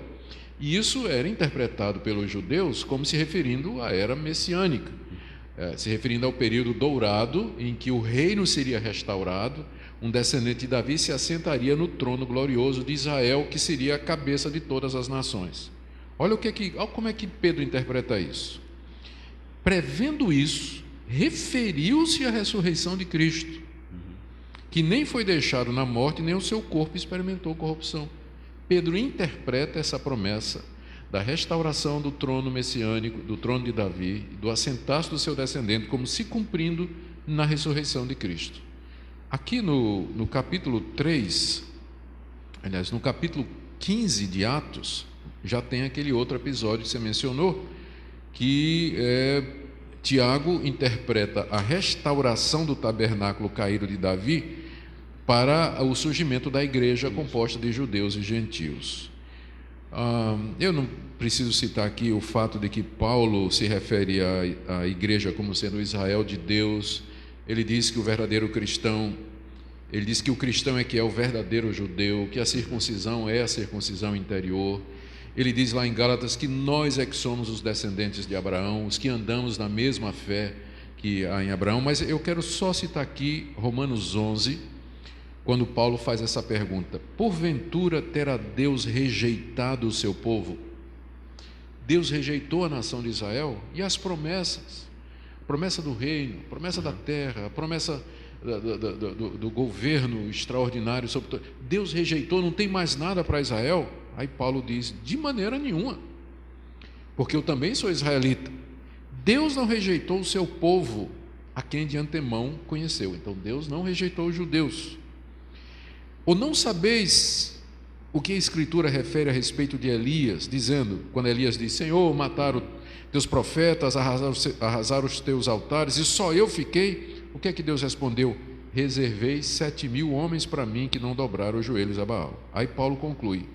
E isso era interpretado pelos judeus como se referindo à era messiânica, se referindo ao período dourado em que o reino seria restaurado, um descendente de Davi se assentaria no trono glorioso de Israel, que seria a cabeça de todas as nações. Olha como é que Pedro interpreta isso. Prevendo isso, referiu-se à ressurreição de Cristo, que nem foi deixado na morte, nem o seu corpo experimentou corrupção. Pedro interpreta essa promessa da restauração do trono messiânico, do trono de Davi, do assentar-se do seu descendente, como se cumprindo na ressurreição de Cristo. Aqui no capítulo 3, aliás, no capítulo 15 de Atos, já tem aquele outro episódio que você mencionou, que Tiago interpreta a restauração do tabernáculo caído de Davi para o surgimento da igreja composta de judeus e gentios. Eu não preciso citar aqui o fato de que Paulo se refere à igreja como sendo o Israel de Deus. Ele diz que o verdadeiro cristão, ele diz que o cristão é que é o verdadeiro judeu, que a circuncisão é a circuncisão interior. Ele diz lá em Gálatas que nós é que somos os descendentes de Abraão, os que andamos na mesma fé, que há em Abraão, mas eu quero só citar aqui Romanos 11, quando Paulo faz essa pergunta: porventura terá Deus rejeitado o seu povo? Deus rejeitou a nação de Israel e as promessas, a promessa do reino, a promessa da terra, a promessa do governo extraordinário sobre todo. Deus rejeitou, não tem mais nada para Israel? Aí Paulo diz: de maneira nenhuma, porque eu também sou israelita. Deus não rejeitou o seu povo, a quem de antemão conheceu. Então Deus não rejeitou os judeus. Ou não sabeis o que a Escritura refere a respeito de Elias, dizendo, quando Elias diz: Senhor, mataram teus profetas, arrasaram os teus altares, e só eu fiquei. O que é que Deus respondeu? Reservei 7.000 homens para mim que não dobraram os joelhos a Baal. Aí Paulo conclui: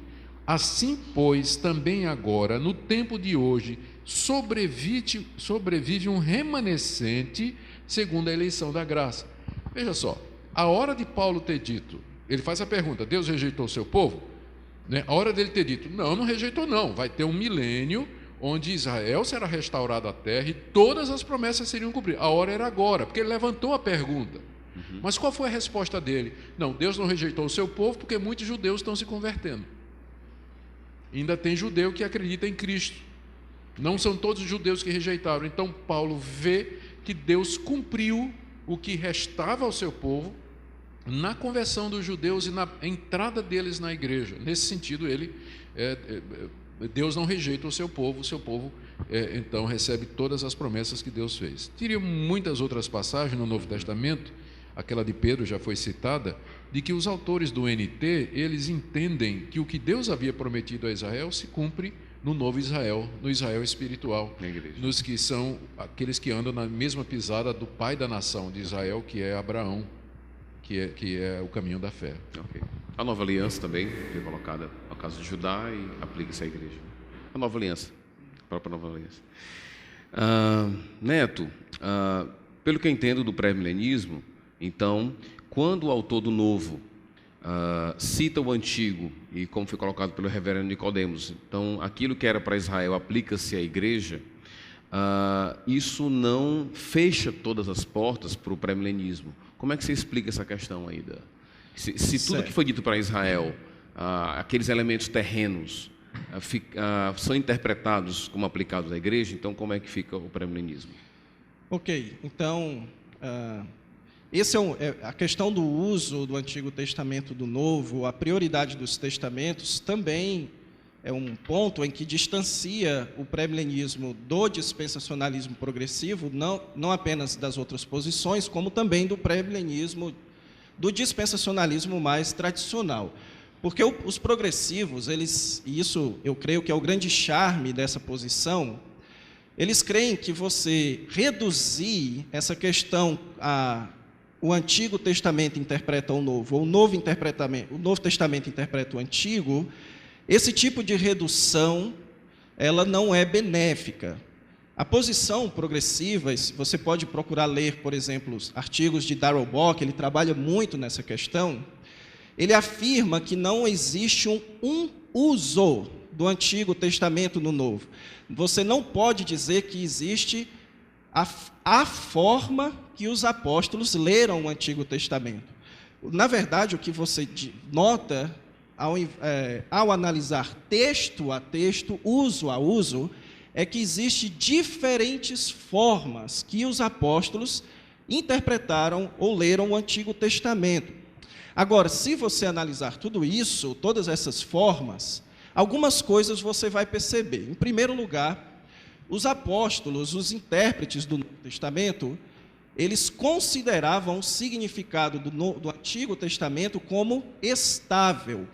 assim, pois, também agora, no tempo de hoje, sobrevive um remanescente segundo a eleição da graça. Veja só, a hora de Paulo ter dito, ele faz a pergunta: Deus rejeitou o seu povo? A hora dele ter dito: não rejeitou não, vai ter um milênio onde Israel será restaurada a terra e todas as promessas seriam cumpridas. A hora era agora, porque ele levantou a pergunta. Mas qual foi a resposta dele? Não, Deus não rejeitou o seu povo porque muitos judeus estão se convertendo. Ainda tem judeu que acredita em Cristo. Não são todos os judeus que rejeitaram. Então Paulo vê que Deus cumpriu o que restava ao seu povo na conversão dos judeus e na entrada deles na igreja. Nesse sentido, Deus não rejeita o seu povo então recebe todas as promessas que Deus fez. Teria muitas outras passagens no Novo Testamento, aquela de Pedro já foi citada, de que os autores do NT, eles entendem que o que Deus havia prometido a Israel se cumpre no novo Israel, no Israel espiritual, nos que são aqueles que andam na mesma pisada do pai da nação de Israel, que é Abraão, que é o caminho da fé. Okay. A nova aliança também foi colocada no caso de Judá e aplica-se à igreja. A nova aliança, a própria nova aliança. Neto, pelo que eu entendo do pré-milenismo, então, quando o autor do Novo cita o Antigo, e como foi colocado pelo reverendo Nicodemos, então aquilo que era para Israel aplica-se à igreja, isso não fecha todas as portas para o pré-milenismo. Como é que você explica essa questão aí? Se tudo que foi dito para Israel, aqueles elementos terrenos, são interpretados como aplicados à igreja, então como é que fica o pré-milenismo? Ok, então, esse a questão do uso do Antigo Testamento do Novo, a prioridade dos testamentos, também é um ponto em que distancia o pré-milenismo do dispensacionalismo progressivo, não apenas das outras posições, como também do pré-milenismo, do dispensacionalismo mais tradicional. Porque os progressivos, e isso eu creio que é o grande charme dessa posição, eles creem que você reduzir essa questão o Antigo Testamento interpreta o Novo, ou o Novo Testamento interpreta o Antigo, esse tipo de redução, ela não é benéfica. A posição progressiva, você pode procurar ler, por exemplo, os artigos de Darrell Bock, ele trabalha muito nessa questão, ele afirma que não existe um uso do Antigo Testamento no Novo. Você não pode dizer que existe a forma que os apóstolos leram o Antigo Testamento. Na verdade, o que você nota ao analisar texto a texto, uso a uso, é que existem diferentes formas que os apóstolos interpretaram ou leram o Antigo Testamento. Agora, se você analisar tudo isso, todas essas formas, algumas coisas você vai perceber. Em primeiro lugar, os apóstolos, os intérpretes do Novo Testamento, eles consideravam o significado do Antigo Testamento como estável.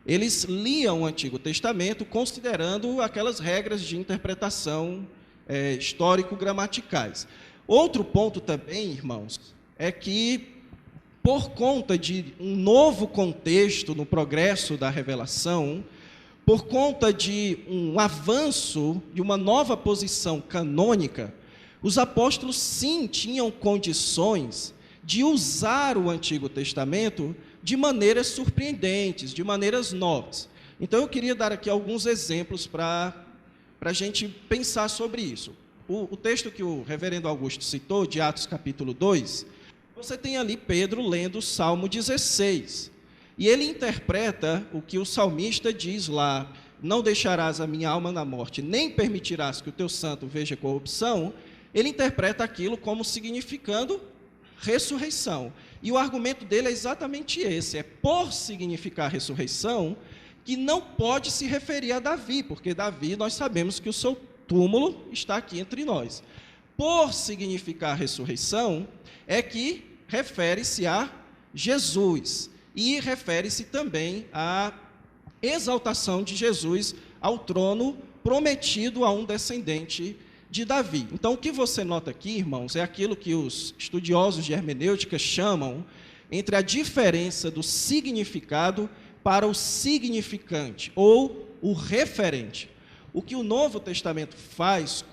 Eles liam o Antigo Testamento considerando aquelas regras de interpretação histórico-gramaticais. Outro ponto também, irmãos, é que, por conta de um novo contexto no progresso da revelação, por conta de um avanço, de uma nova posição canônica, os apóstolos sim tinham condições de usar o Antigo Testamento de maneiras surpreendentes, de maneiras novas. Então eu queria dar aqui alguns exemplos para a gente pensar sobre isso. o texto que o reverendo Augusto citou, de Atos capítulo 2, você tem ali Pedro lendo o Salmo 16. E ele interpreta o que o salmista diz lá: não deixarás a minha alma na morte, nem permitirás que o teu santo veja corrupção. Ele interpreta aquilo como significando ressurreição. E o argumento dele é exatamente esse: é por significar ressurreição que não pode se referir a Davi, porque Davi, nós sabemos que o seu túmulo está aqui entre nós. Por significar ressurreição é que refere-se a Jesus e refere-se também à exaltação de Jesus ao trono prometido a um descendente de Davi. Então, o que você nota aqui, irmãos, é aquilo que os estudiosos de hermenêutica chamam entre a diferença do significado para o significante, ou o referente. O que o Novo Testamento faz,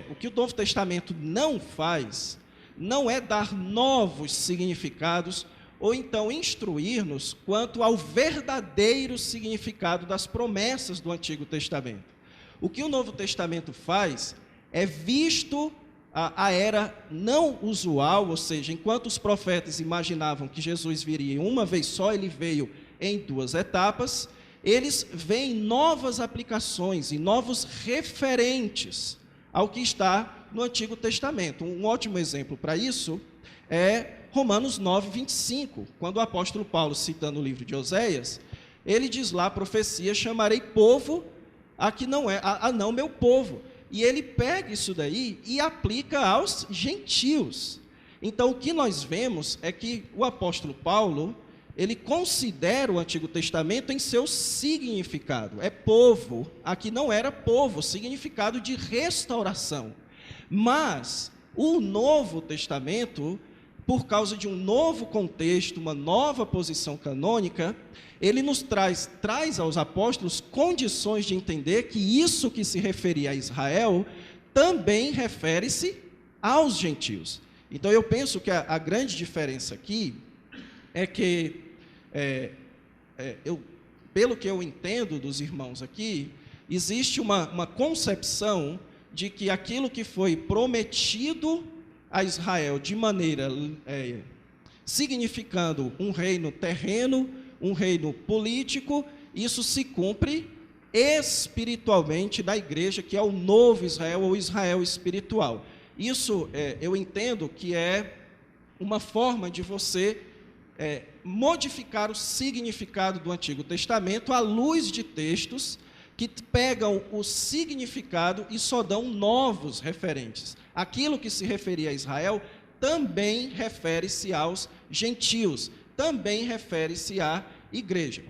o que o Novo Testamento não faz, não é dar novos significados, ou então instruir-nos quanto ao verdadeiro significado das promessas do Antigo Testamento. O que o Novo Testamento faz é, visto a era não usual, ou seja, enquanto os profetas imaginavam que Jesus viria uma vez só, ele veio em 2 etapas, eles veem novas aplicações e novos referentes ao que está no Antigo Testamento. Um ótimo exemplo para isso é Romanos 9, 25, quando o apóstolo Paulo, citando o livro de Oséias, ele diz lá: a profecia, chamarei povo a que não é, a não meu povo. E ele pega isso daí e aplica aos gentios. Então, o que nós vemos é que o apóstolo Paulo, ele considera o Antigo Testamento em seu significado. É povo, aqui não era povo, significado de restauração. Mas o Novo Testamento, por causa de um novo contexto, uma nova posição canônica, ele nos traz aos apóstolos condições de entender que isso que se referia a Israel também refere-se aos gentios. Então, eu penso que a grande diferença aqui é que, pelo que eu entendo dos irmãos aqui, existe uma concepção de que aquilo que foi prometido a Israel de maneira significando um reino terreno, um reino político, isso se cumpre espiritualmente da igreja, que é o novo Israel, ou Israel espiritual. Isso eu entendo que é uma forma de você modificar o significado do Antigo Testamento à luz de textos que pegam o significado e só dão novos referentes. Aquilo que se referia a Israel também refere-se aos gentios, também refere-se à igreja.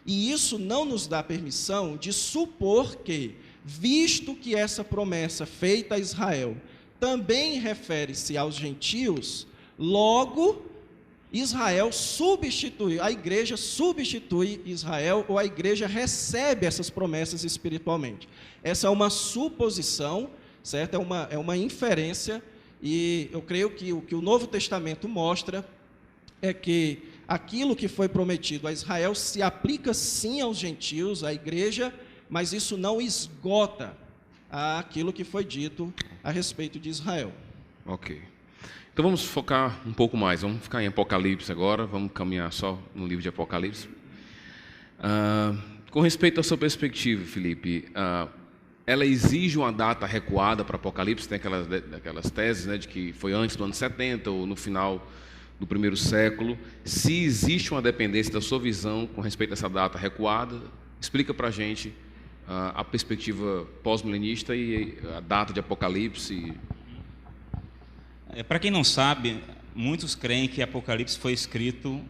E isso não nos dá permissão de supor que, visto que essa promessa feita a Israel também refere-se aos gentios, logo Israel substitui, a igreja substitui Israel, ou a igreja recebe essas promessas espiritualmente. Essa é uma suposição, certo? É uma inferência, e eu creio que o que o Novo Testamento mostra é que aquilo que foi prometido a Israel se aplica sim aos gentios, à igreja, mas isso não esgota aquilo que foi dito a respeito de Israel. Ok. Então vamos focar um pouco mais, vamos ficar em Apocalipse agora, vamos caminhar só no livro de Apocalipse. Com respeito à sua perspectiva, Felipe, ela exige uma data recuada para Apocalipse? Tem aquelas teses, né, de que foi antes do ano 70 ou no final do primeiro século. Se existe uma dependência da sua visão com respeito a essa data recuada, explica para a gente a perspectiva pós-milenista e a data de Apocalipse. Para quem não sabe, muitos creem que Apocalipse foi escrito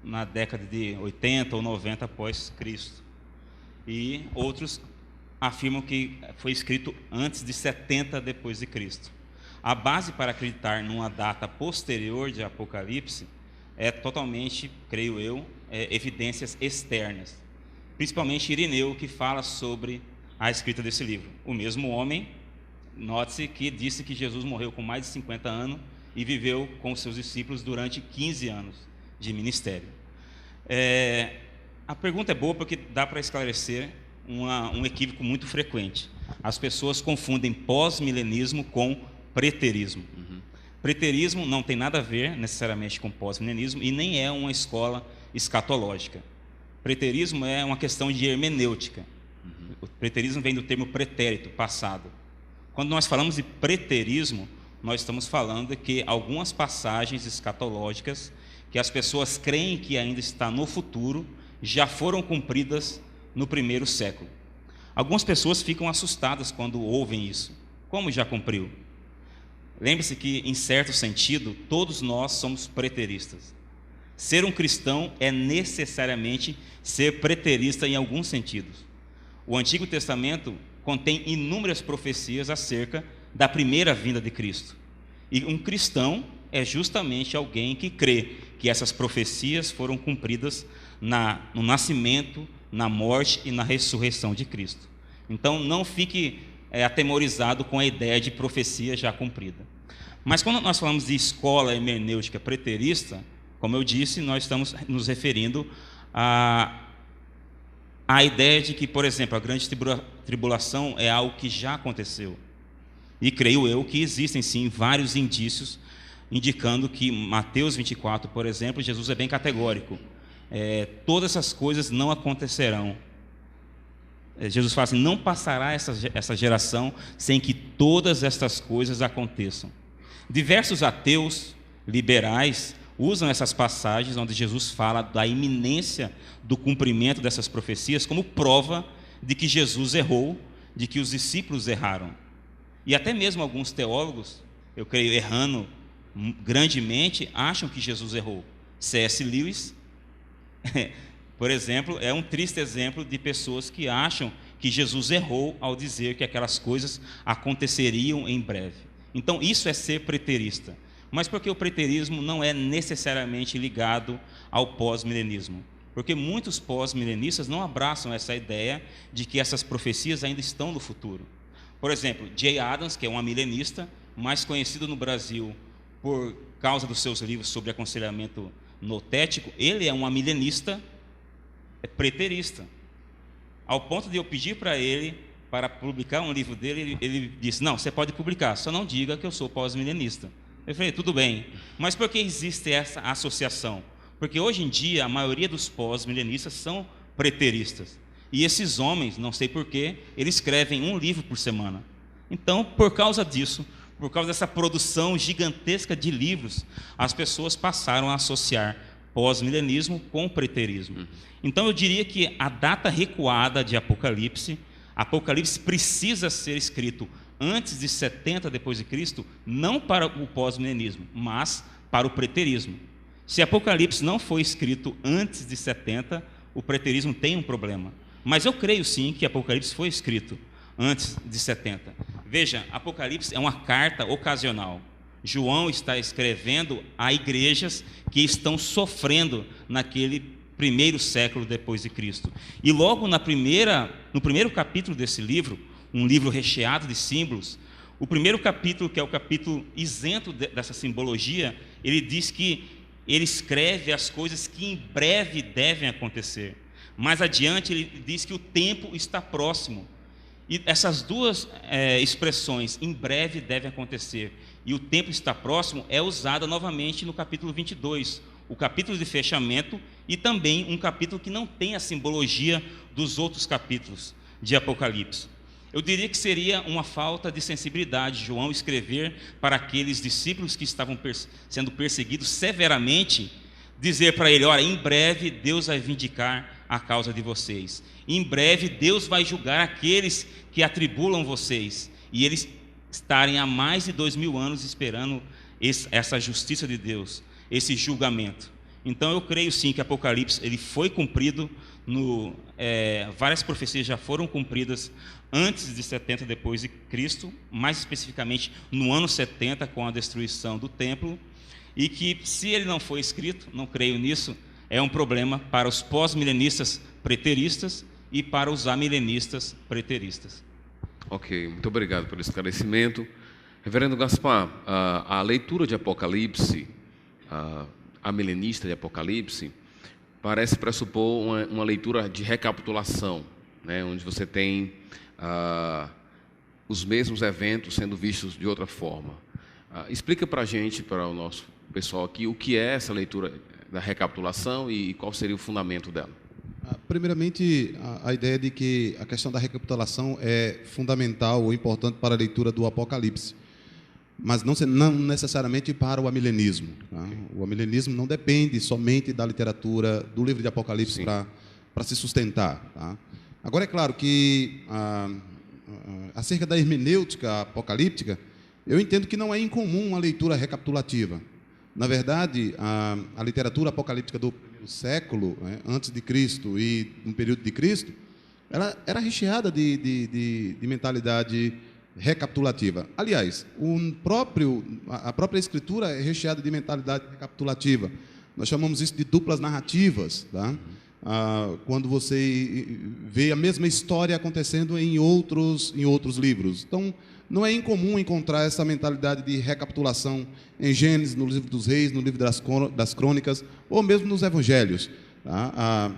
na década de 80 ou 90 após Cristo. E outros afirmam que foi escrito antes de 70 depois de Cristo. A base para acreditar numa data posterior de Apocalipse é totalmente, creio eu, evidências externas. Principalmente Irineu, que fala sobre a escrita desse livro. O mesmo homem, note-se que disse que Jesus morreu com mais de 50 anos e viveu com seus discípulos durante 15 anos de ministério. A pergunta é boa porque dá para esclarecer um equívoco muito frequente. As pessoas confundem pós-milenismo com preterismo. Preterismo não tem nada a ver necessariamente com pós-milenismo e nem é uma escola escatológica. Preterismo é uma questão de hermenêutica. O preterismo vem do termo pretérito, passado. Quando nós falamos de preterismo, nós estamos falando de que algumas passagens escatológicas que as pessoas creem que ainda está no futuro já foram cumpridas no primeiro século. Algumas pessoas ficam assustadas quando ouvem isso. Como já cumpriu? Lembre-se que, em certo sentido, todos nós somos preteristas. Ser um cristão é necessariamente ser preterista em alguns sentidos. O Antigo Testamento contém inúmeras profecias acerca da primeira vinda de Cristo. E um cristão é justamente alguém que crê que essas profecias foram cumpridas no nascimento, na morte e na ressurreição de Cristo. Então, não fique atemorizado com a ideia de profecia já cumprida. Mas quando nós falamos de escola hermenêutica preterista, como eu disse, nós estamos nos referindo à ideia de que, por exemplo, a grande tribulação é algo que já aconteceu. E creio eu que existem, sim, vários indícios indicando que Mateus 24, por exemplo, Jesus é bem categórico. Todas essas coisas não acontecerão. Jesus fala assim, não passará essa geração sem que todas estas coisas aconteçam. Diversos ateus liberais usam essas passagens onde Jesus fala da iminência do cumprimento dessas profecias como prova de que Jesus errou, de que os discípulos erraram. E até mesmo alguns teólogos, eu creio, errando grandemente, acham que Jesus errou. C.S. Lewis, por exemplo, é um triste exemplo de pessoas que acham que Jesus errou ao dizer que aquelas coisas aconteceriam em breve. Então, isso é ser preterista. Mas porque o preterismo não é necessariamente ligado ao pós-milenismo? Porque muitos pós-milenistas não abraçam essa ideia de que essas profecias ainda estão no futuro. Por exemplo, Jay Adams, que é um amilenista, mais conhecido no Brasil por causa dos seus livros sobre aconselhamento notético, ele é um amilenista preterista. Ao ponto de eu pedir para ele para publicar um livro dele, ele disse, não, você pode publicar, só não diga que eu sou pós-milenista. Eu falei, tudo bem, mas por que existe essa associação? Porque hoje em dia a maioria dos pós-milenistas são preteristas. E esses homens, não sei porquê, eles escrevem um livro por semana. Então, por causa disso, por causa dessa produção gigantesca de livros, as pessoas passaram a associar pós-milenismo com preterismo. Então, eu diria que a data recuada de Apocalipse precisa ser escrito antes de 70 depois de Cristo, não para o pós-milenismo, mas para o preterismo. Se Apocalipse não foi escrito antes de 70, o preterismo tem um problema. Mas eu creio sim que Apocalipse foi escrito antes de 70. Veja, Apocalipse é uma carta ocasional. João está escrevendo a igrejas que estão sofrendo naquele primeiro século depois de Cristo. E logo no primeiro capítulo desse livro, um livro recheado de símbolos, o primeiro capítulo, que é o capítulo isento dessa simbologia, ele diz que ele escreve as coisas que em breve devem acontecer. Mais adiante, ele diz que o tempo está próximo. E essas duas expressões, em breve deve acontecer, e o tempo está próximo, é usada novamente no capítulo 22, o capítulo de fechamento, e também um capítulo que não tem a simbologia dos outros capítulos de Apocalipse. Eu diria que seria uma falta de sensibilidade João escrever para aqueles discípulos que estavam sendo perseguidos severamente, dizer para ele, olha, em breve Deus vai vindicar a causa de vocês. Em breve Deus vai julgar aqueles que atribulam vocês. E eles estarem há mais de 2000 anos esperando essa justiça de Deus, esse julgamento. Então eu creio sim que Apocalipse ele foi cumprido, várias profecias já foram cumpridas antes de 70 depois de Cristo, mais especificamente no ano 70 com a destruição do templo, e que se ele não foi escrito, não creio nisso, é um problema para os pós-milenistas preteristas e para os amilenistas preteristas. Ok, muito obrigado pelo esclarecimento. Reverendo Gaspar, a leitura de Apocalipse, a milenista de Apocalipse, parece pressupor uma leitura de recapitulação, né, onde você tem os mesmos eventos sendo vistos de outra forma. Explica para a gente, para o nosso pessoal aqui, o que é essa leitura da recapitulação e qual seria o fundamento dela. Primeiramente, a ideia de que a questão da recapitulação é fundamental ou importante para a leitura do Apocalipse, mas não necessariamente para o amilenismo. Tá? O amilenismo não depende somente da literatura do livro de Apocalipse para se sustentar. Tá? Agora, é claro que, acerca da hermenêutica apocalíptica, eu entendo que não é incomum uma leitura recapitulativa. Na verdade, a literatura apocalíptica do primeiro século, né, antes de Cristo e no período de Cristo, ela era recheada de mentalidade recapitulativa. Aliás, a própria Escritura é recheada de mentalidade recapitulativa. Nós chamamos isso de duplas narrativas, tá? Quando você vê a mesma história acontecendo em outros livros. Então, não é incomum encontrar essa mentalidade de recapitulação em Gênesis, no livro dos Reis, no livro das Crônicas, ou mesmo nos Evangelhos, tá?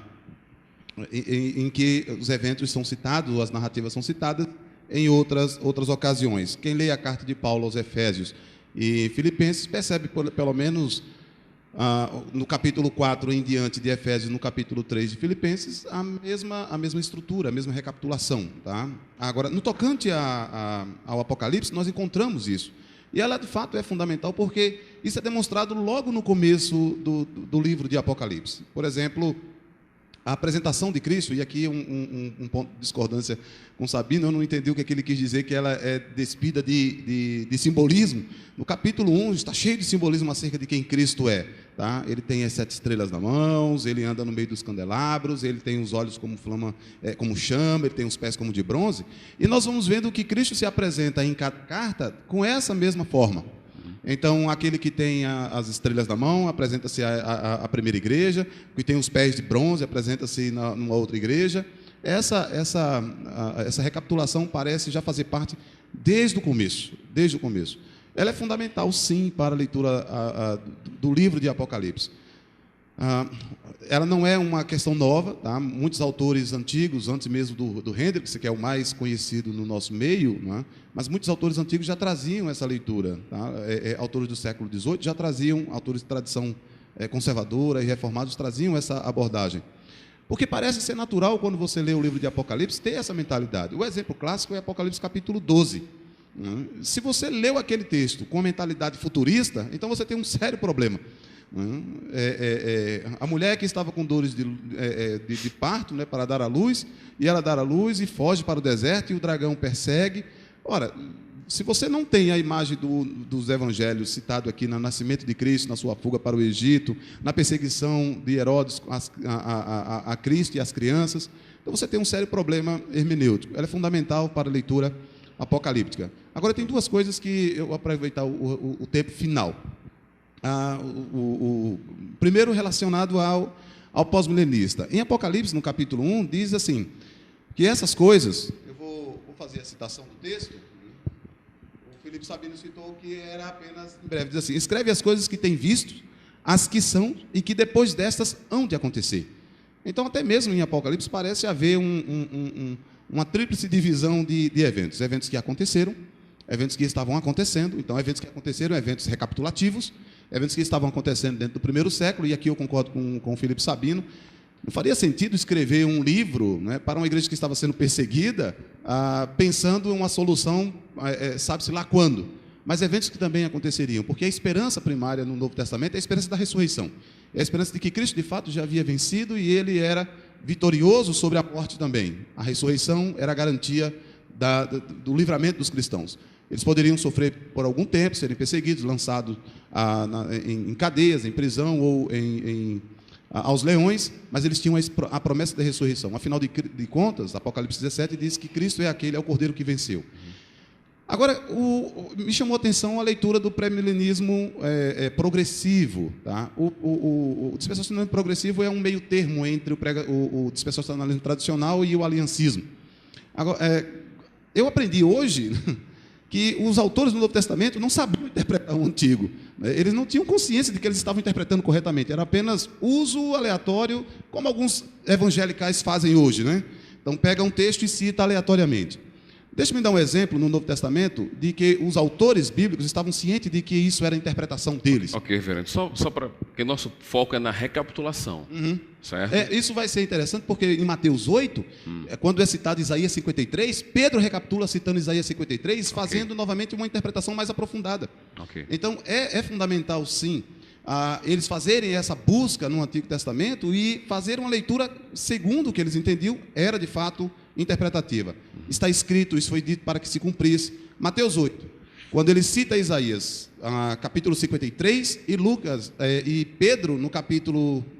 Em que os eventos são citados, ou as narrativas são citadas em outras ocasiões. Quem lê a carta de Paulo aos Efésios e Filipenses percebe, pelo menos, no capítulo 4 em diante de Efésios, no capítulo 3 de Filipenses, a mesma estrutura, a mesma recapitulação. Tá? Agora, no tocante ao Apocalipse, nós encontramos isso. E ela, de fato, é fundamental porque isso é demonstrado logo no começo do livro de Apocalipse. Por exemplo, a apresentação de Cristo, e aqui um ponto de discordância com Sabino, eu não entendi o que ele quis dizer, que ela é despida de simbolismo. No capítulo 1 está cheio de simbolismo acerca de quem Cristo é. Tá? Ele tem as 7 estrelas nas mãos, ele anda no meio dos candelabros, ele tem os olhos como flama, como chama, ele tem os pés como de bronze. E nós vamos vendo que Cristo se apresenta em cada carta com essa mesma forma. Então, aquele que tem as estrelas na mão apresenta-se à primeira igreja, que tem os pés de bronze apresenta-se numa outra igreja. Essa recapitulação parece já fazer parte desde o começo. Ela é fundamental, sim, para a leitura do livro de Apocalipse. Ela não é uma questão nova, tá? Muitos autores antigos, antes mesmo do Hendricks, que é o mais conhecido no nosso meio, né? Mas muitos autores antigos já traziam essa leitura. Tá? Autores do século XVIII já traziam, autores de tradição conservadora e reformados traziam essa abordagem. Porque parece ser natural, quando você lê o livro de Apocalipse, ter essa mentalidade. O exemplo clássico é Apocalipse capítulo 12. Se você leu aquele texto com mentalidade futurista, então você tem um sério problema. A mulher que estava com dores de parto, né, para dar à luz, e ela dá à luz e foge para o deserto, e o dragão persegue. Ora, se você não tem a imagem dos evangelhos citado aqui no nascimento de Cristo, na sua fuga para o Egito, na perseguição de Herodes a Cristo e as crianças, então você tem um sério problema hermenêutico. Ela é fundamental para a leitura apocalíptica. Agora, tem duas coisas que eu vou aproveitar o tempo final. Primeiro, relacionado ao pós-milenista. Em Apocalipse, no capítulo 1, diz assim, que essas coisas... Eu vou fazer a citação do texto. O Felipe Sabino citou que era apenas... Em breve, diz assim, escreve as coisas que tem visto, as que são e que depois destas hão de acontecer. Então, até mesmo em Apocalipse, parece haver uma tríplice divisão de eventos. Eventos que aconteceram, eventos que estavam acontecendo. Então, eventos que aconteceram, eventos recapitulativos, eventos que estavam acontecendo dentro do primeiro século, e aqui eu concordo com o Felipe Sabino. Não faria sentido escrever um livro, né, para uma igreja que estava sendo perseguida, pensando em uma solução, sabe-se lá quando. Mas eventos que também aconteceriam, porque a esperança primária no Novo Testamento é a esperança da ressurreição. É a esperança de que Cristo, de fato, já havia vencido e ele era vitorioso sobre a morte também. A ressurreição era a garantia do livramento dos cristãos. Eles poderiam sofrer por algum tempo, serem perseguidos, lançados em cadeias, em prisão ou aos leões, mas eles tinham a promessa da ressurreição. Afinal de contas, Apocalipse 17 diz que Cristo é o Cordeiro que venceu. Agora, me chamou a atenção a leitura do pré-milenismo progressivo. Tá? O dispensacionalismo progressivo é um meio termo entre o dispensacionalismo tradicional e o aliancismo. Agora, eu aprendi hoje que os autores do Novo Testamento não sabiam interpretar o Antigo. Eles não tinham consciência de que eles estavam interpretando corretamente. Era apenas uso aleatório, como alguns evangelicais fazem hoje, né? Então, pega um texto e cita aleatoriamente. Deixa-me dar um exemplo no Novo Testamento de que os autores bíblicos estavam cientes de que isso era a interpretação deles. Ok, reverendo. Só para... Porque nosso foco é na recapitulação, certo? Isso vai ser interessante porque em Mateus 8, quando é citado Isaías 53, Pedro recapitula citando Isaías 53, fazendo novamente uma interpretação mais aprofundada. Okay. Então, é fundamental, sim, eles fazerem essa busca no Antigo Testamento e fazer uma leitura segundo o que eles entendiam, era de fato interpretativa. Está escrito, isso foi dito para que se cumprisse. Mateus 8, quando ele cita Isaías, capítulo 53, e Lucas e Pedro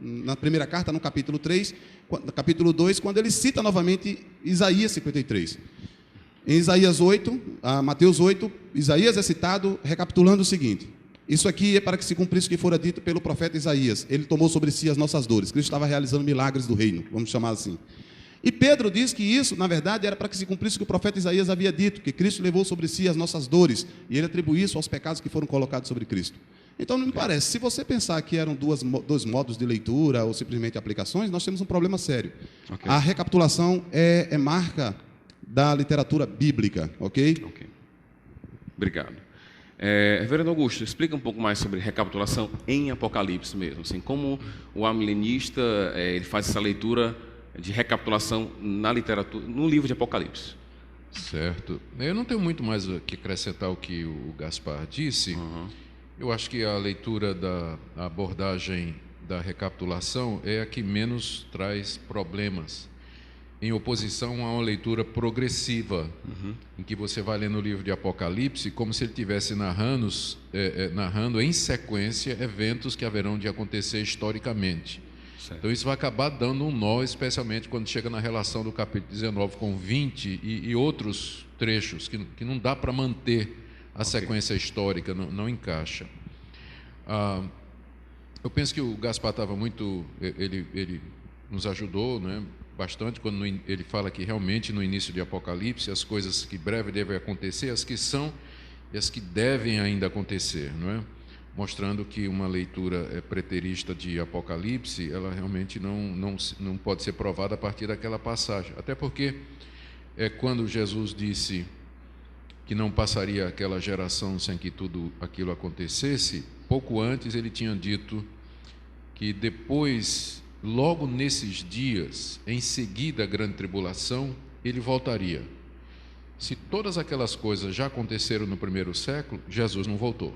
na primeira carta, no capítulo 3, capítulo 2, quando ele cita novamente Isaías 53. Em Isaías 8, Mateus 8, Isaías é citado recapitulando o seguinte: isso aqui é para que se cumprisse o que fora dito pelo profeta Isaías. Ele tomou sobre si as nossas dores. Cristo estava realizando milagres do reino, vamos chamar assim. E Pedro diz que isso, na verdade, era para que se cumprisse o que o profeta Isaías havia dito, que Cristo levou sobre si as nossas dores, e ele atribuiu isso aos pecados que foram colocados sobre Cristo. Então, não me parece, se você pensar que eram dois modos de leitura ou simplesmente aplicações, nós temos um problema sério. Okay. A recapitulação é marca da literatura bíblica, ok? Ok. Obrigado. Reverendo Augusto, explica um pouco mais sobre recapitulação em Apocalipse mesmo, assim, como o amilenista ele faz essa leitura de recapitulação na literatura, no livro de Apocalipse. Certo. Eu não tenho muito mais o que acrescentar ao que o Gaspar disse. Eu acho que a leitura da abordagem da recapitulação é a que menos traz problemas, em oposição a uma leitura progressiva, em que você vai lendo o livro de Apocalipse como se ele estivesse narrando em sequência eventos que haverão de acontecer historicamente. Certo. Então isso vai acabar dando um nó, especialmente quando chega na relação do capítulo 19 com 20 e outros trechos que não dá para manter a sequência histórica, não encaixa. Eu penso que o Gaspar estava muito... Ele nos ajudou, né, bastante quando ele fala que realmente no início de Apocalipse as coisas que breve devem acontecer, as que são e as que devem ainda acontecer, não é? Mostrando que uma leitura preterista de Apocalipse, ela realmente não pode ser provada a partir daquela passagem. Até porque quando Jesus disse que não passaria aquela geração sem que tudo aquilo acontecesse, pouco antes ele tinha dito que depois, logo nesses dias, em seguida a grande tribulação, ele voltaria. Se todas aquelas coisas já aconteceram no primeiro século, Jesus não voltou.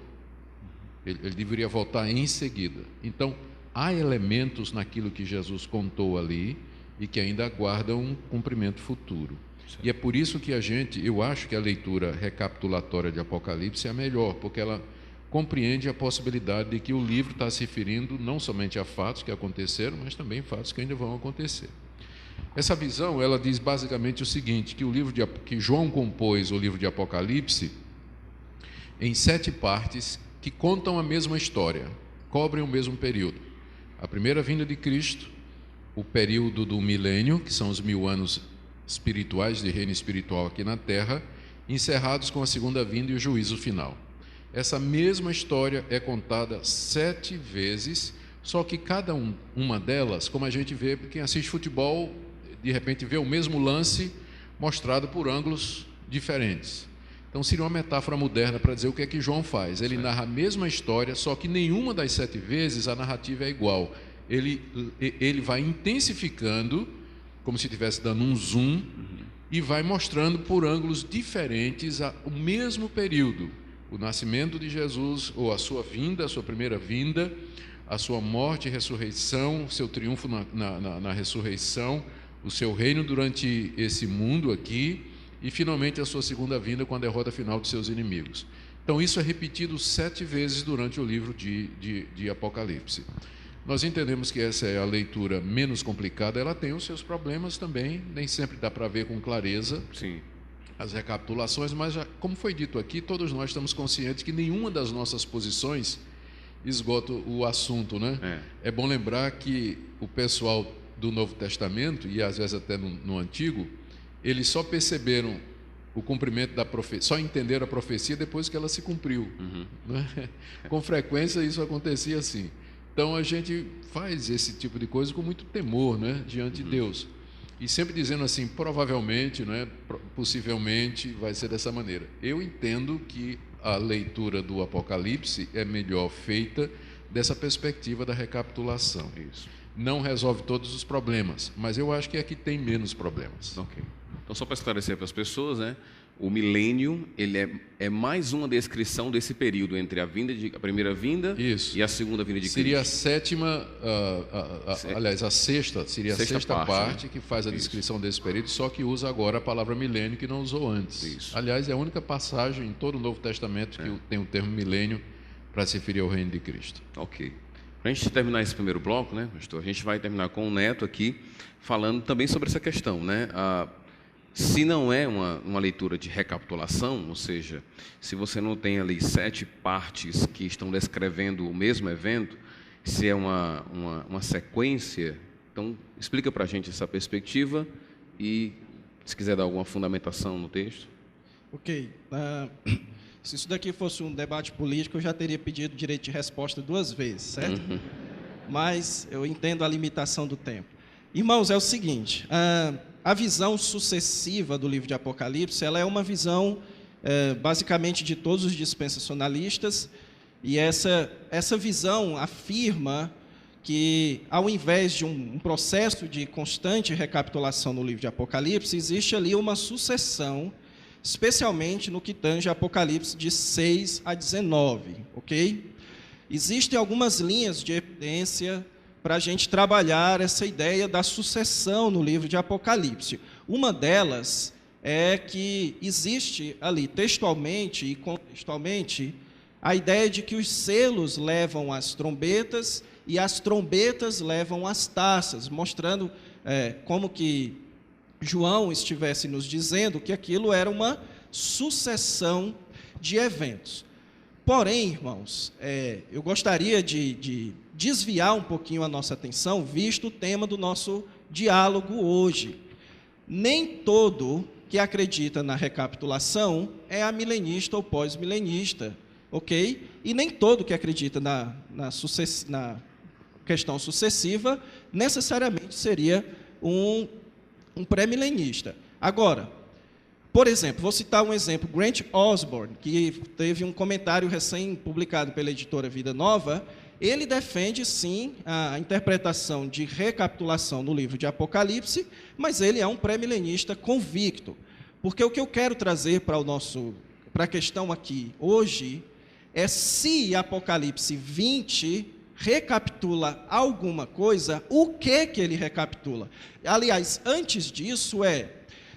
Ele deveria voltar em seguida. Então, há elementos naquilo que Jesus contou ali e que ainda aguardam um cumprimento futuro. Certo. E é por isso que eu acho que a leitura recapitulatória de Apocalipse é a melhor, porque ela compreende a possibilidade de que o livro está se referindo não somente a fatos que aconteceram, mas também fatos que ainda vão acontecer. Essa visão, ela diz basicamente o seguinte, que João compôs o livro de Apocalipse em 7 partes que contam a mesma história, cobrem o mesmo período. A primeira vinda de Cristo, o período do milênio, que são os 1000 anos espirituais, de reino espiritual aqui na Terra, encerrados com a segunda vinda e o juízo final. Essa mesma história é contada 7 vezes, só que cada uma delas, como a gente vê, quem assiste futebol, de repente vê o mesmo lance mostrado por ângulos diferentes. Então, seria uma metáfora moderna para dizer o que é que João faz. Ele narra a mesma história, só que nenhuma das 7 vezes a narrativa é igual. Ele vai intensificando, como se estivesse dando um zoom, e vai mostrando por ângulos diferentes o mesmo período. O nascimento de Jesus, ou a sua vinda, a sua primeira vinda, a sua morte e ressurreição, o seu triunfo na ressurreição, o seu reino durante esse mundo aqui, e finalmente a sua segunda vinda com a derrota final de seus inimigos. Então isso é repetido 7 vezes durante o livro de Apocalipse. Nós entendemos que essa é a leitura menos complicada, ela tem os seus problemas também, nem sempre dá para ver com clareza as recapitulações, mas como foi dito aqui, todos nós estamos conscientes que nenhuma das nossas posições esgota o assunto, né? É bom lembrar que o pessoal do Novo Testamento, e às vezes até no Antigo, eles só perceberam o cumprimento da profecia, só entenderam a profecia depois que ela se cumpriu. Né? Com frequência isso acontecia assim. Então a gente faz esse tipo de coisa com muito temor, né, diante de Deus. E sempre dizendo assim, provavelmente, né, possivelmente vai ser dessa maneira. Eu entendo que a leitura do Apocalipse é melhor feita dessa perspectiva da recapitulação. Isso. Não resolve todos os problemas, mas eu acho que aqui tem menos problemas. Ok. Então, só para esclarecer para as pessoas, né? O milênio, ele é mais uma descrição desse período entre a primeira vinda e a segunda vinda de Cristo. Seria a sétima, aliás, a sexta, seria a sexta parte, né? Que faz a descrição desse período, só que usa agora a palavra milênio que não usou antes. Isso. Aliás, é a única passagem em todo o Novo Testamento que tem o termo milênio para se referir ao reino de Cristo. Ok. Para a gente terminar esse primeiro bloco, né, pastor, a gente vai terminar com o Neto aqui, falando também sobre essa questão, né? Se não é uma leitura de recapitulação, ou seja, se você não tem ali 7 partes que estão descrevendo o mesmo evento, se é uma sequência, então explica para a gente essa perspectiva e se quiser dar alguma fundamentação no texto. Ok. Se isso daqui fosse um debate político, eu já teria pedido direito de resposta 2 vezes, certo? Mas eu entendo a limitação do tempo. Irmãos, é o seguinte, a visão sucessiva do livro de Apocalipse, ela é uma visão basicamente de todos os dispensacionalistas, e essa visão afirma que, ao invés de um processo de constante recapitulação no livro de Apocalipse, existe ali uma sucessão, especialmente no que tange Apocalipse de 6 a 19, ok? Existem algumas linhas de evidência para a gente trabalhar essa ideia da sucessão no livro de Apocalipse. Uma delas é que existe ali, textualmente e contextualmente, a ideia de que os selos levam as trombetas e as trombetas levam as taças, mostrando como que João estivesse nos dizendo que aquilo era uma sucessão de eventos. Porém, irmãos, eu gostaria de desviar um pouquinho a nossa atenção, visto o tema do nosso diálogo hoje. Nem todo que acredita na recapitulação é amilenista ou pós-milenista, ok? E nem todo que acredita na questão sucessiva necessariamente seria um pré-milenista. Agora, por exemplo, vou citar um exemplo, Grant Osborne, que teve um comentário recém-publicado pela editora Vida Nova. Ele defende, sim, a interpretação de recapitulação no livro de Apocalipse, mas ele é um pré-milenista convicto. Porque o que eu quero trazer para a questão aqui hoje é se Apocalipse 20 recapitula alguma coisa, o que ele recapitula? Aliás, antes disso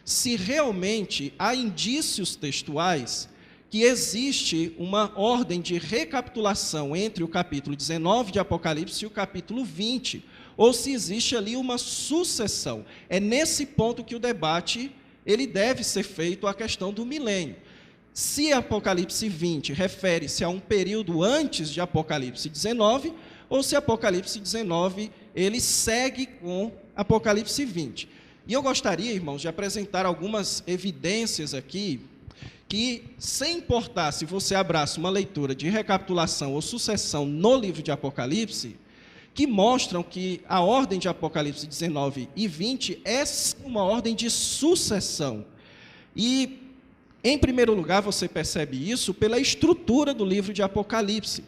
se realmente há indícios textuais que existe uma ordem de recapitulação entre o capítulo 19 de Apocalipse e o capítulo 20, ou se existe ali uma sucessão. É nesse ponto que o debate ele deve ser feito à questão do milênio. Se Apocalipse 20 refere-se a um período antes de Apocalipse 19, ou se Apocalipse 19 ele segue com Apocalipse 20. E eu gostaria, irmãos, de apresentar algumas evidências aqui que, sem importar se você abraça uma leitura de recapitulação ou sucessão no livro de Apocalipse, que mostram que a ordem de Apocalipse 19 e 20 é uma ordem de sucessão. E, em primeiro lugar, você percebe isso pela estrutura do livro de Apocalipse.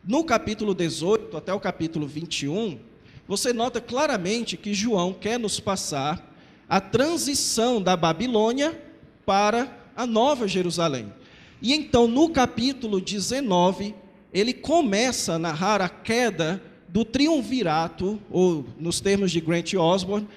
No capítulo 18 até o capítulo 21, você nota claramente que João quer nos passar a transição da Babilônia para a Nova Jerusalém. E então, no capítulo 19, ele começa a narrar a queda do triunvirato, ou nos termos de Grant Osborne,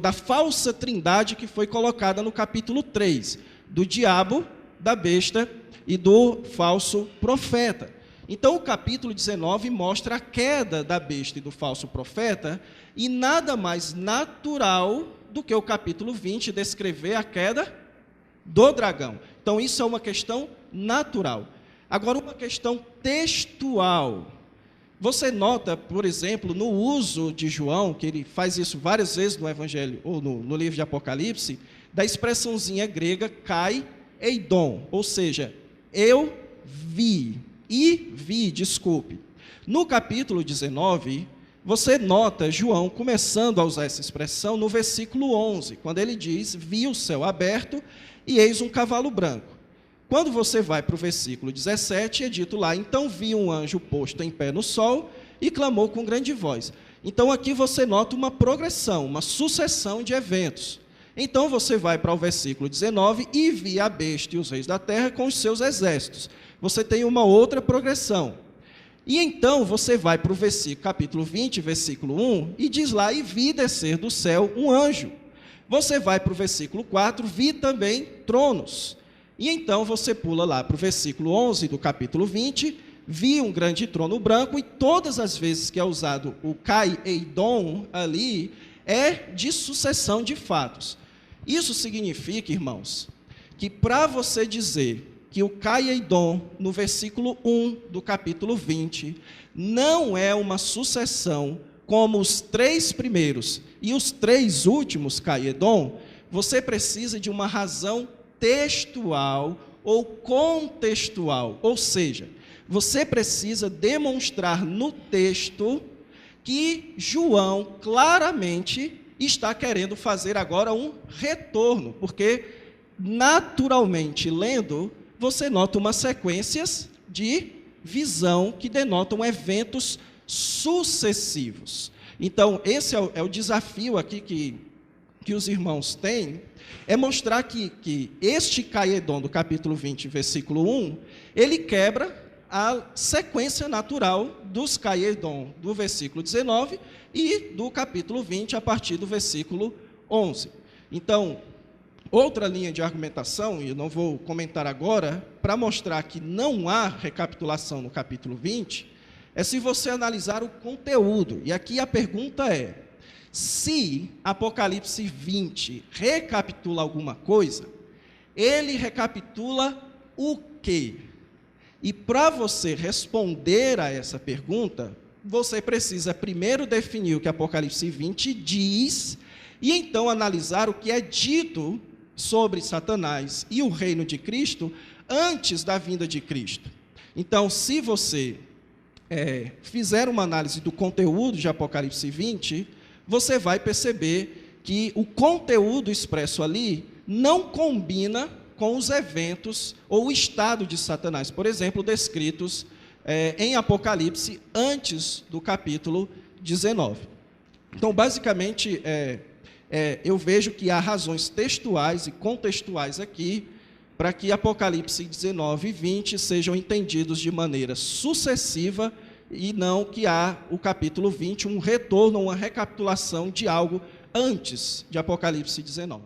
da falsa trindade que foi colocada no capítulo 3, do diabo, da besta e do falso profeta. Então, o capítulo 19 mostra a queda da besta e do falso profeta, e nada mais natural do que o capítulo 20 descrever a queda do dragão. Então, isso é uma questão natural. Agora, uma questão textual. Você nota, por exemplo, no uso de João, que ele faz isso várias vezes no Evangelho, ou no livro de Apocalipse, da expressãozinha grega kai eidon, ou seja, eu vi, desculpe. No capítulo 19, você nota João começando a usar essa expressão no versículo 11, quando ele diz: vi o céu aberto e eis um cavalo branco. Quando você vai para o versículo 17, é dito lá: então vi um anjo posto em pé no sol e clamou com grande voz. Então aqui você nota uma progressão, uma sucessão de eventos. Então você vai para o versículo 19: e vi a besta e os reis da terra com os seus exércitos. Você tem uma outra progressão. E então você vai para o capítulo 20, versículo 1, e diz lá: e vi descer do céu um anjo. Você vai para o versículo 4, vi também tronos. E então você pula lá para o versículo 11 do capítulo 20, vi um grande trono branco, e todas as vezes que é usado o Kai Eidom ali, é de sucessão de fatos. Isso significa, irmãos, que para você dizer que o Kai Eidom, no versículo 1 do capítulo 20, não é uma sucessão como os 3 primeiros e os 3 últimos Kai Eidom, você precisa de uma razão textual ou contextual, ou seja, você precisa demonstrar no texto que João claramente está querendo fazer agora um retorno, porque naturalmente lendo, você nota umas sequências de visão que denotam eventos sucessivos. Então, esse é o desafio aqui que os irmãos têm, é mostrar que este Kai Eidom do capítulo 20, versículo 1, ele quebra a sequência natural dos Kai Eidom do versículo 19 e do capítulo 20, a partir do versículo 11. Então, outra linha de argumentação, e eu não vou comentar agora, para mostrar que não há recapitulação no capítulo 20, é se você analisar o conteúdo. E aqui a pergunta é: se Apocalipse 20 recapitula alguma coisa, ele recapitula o quê? E para você responder a essa pergunta, você precisa primeiro definir o que Apocalipse 20 diz, e então analisar o que é dito sobre Satanás e o reino de Cristo antes da vinda de Cristo. Então, se você fizer uma análise do conteúdo de Apocalipse 20, você vai perceber que o conteúdo expresso ali não combina com os eventos ou o estado de Satanás, por exemplo, descritos em Apocalipse antes do capítulo 19. Então, basicamente, eu vejo que há razões textuais e contextuais aqui para que Apocalipse 19 e 20 sejam entendidos de maneira sucessiva e não que há o capítulo 20 um retorno, uma recapitulação de algo antes de Apocalipse 19.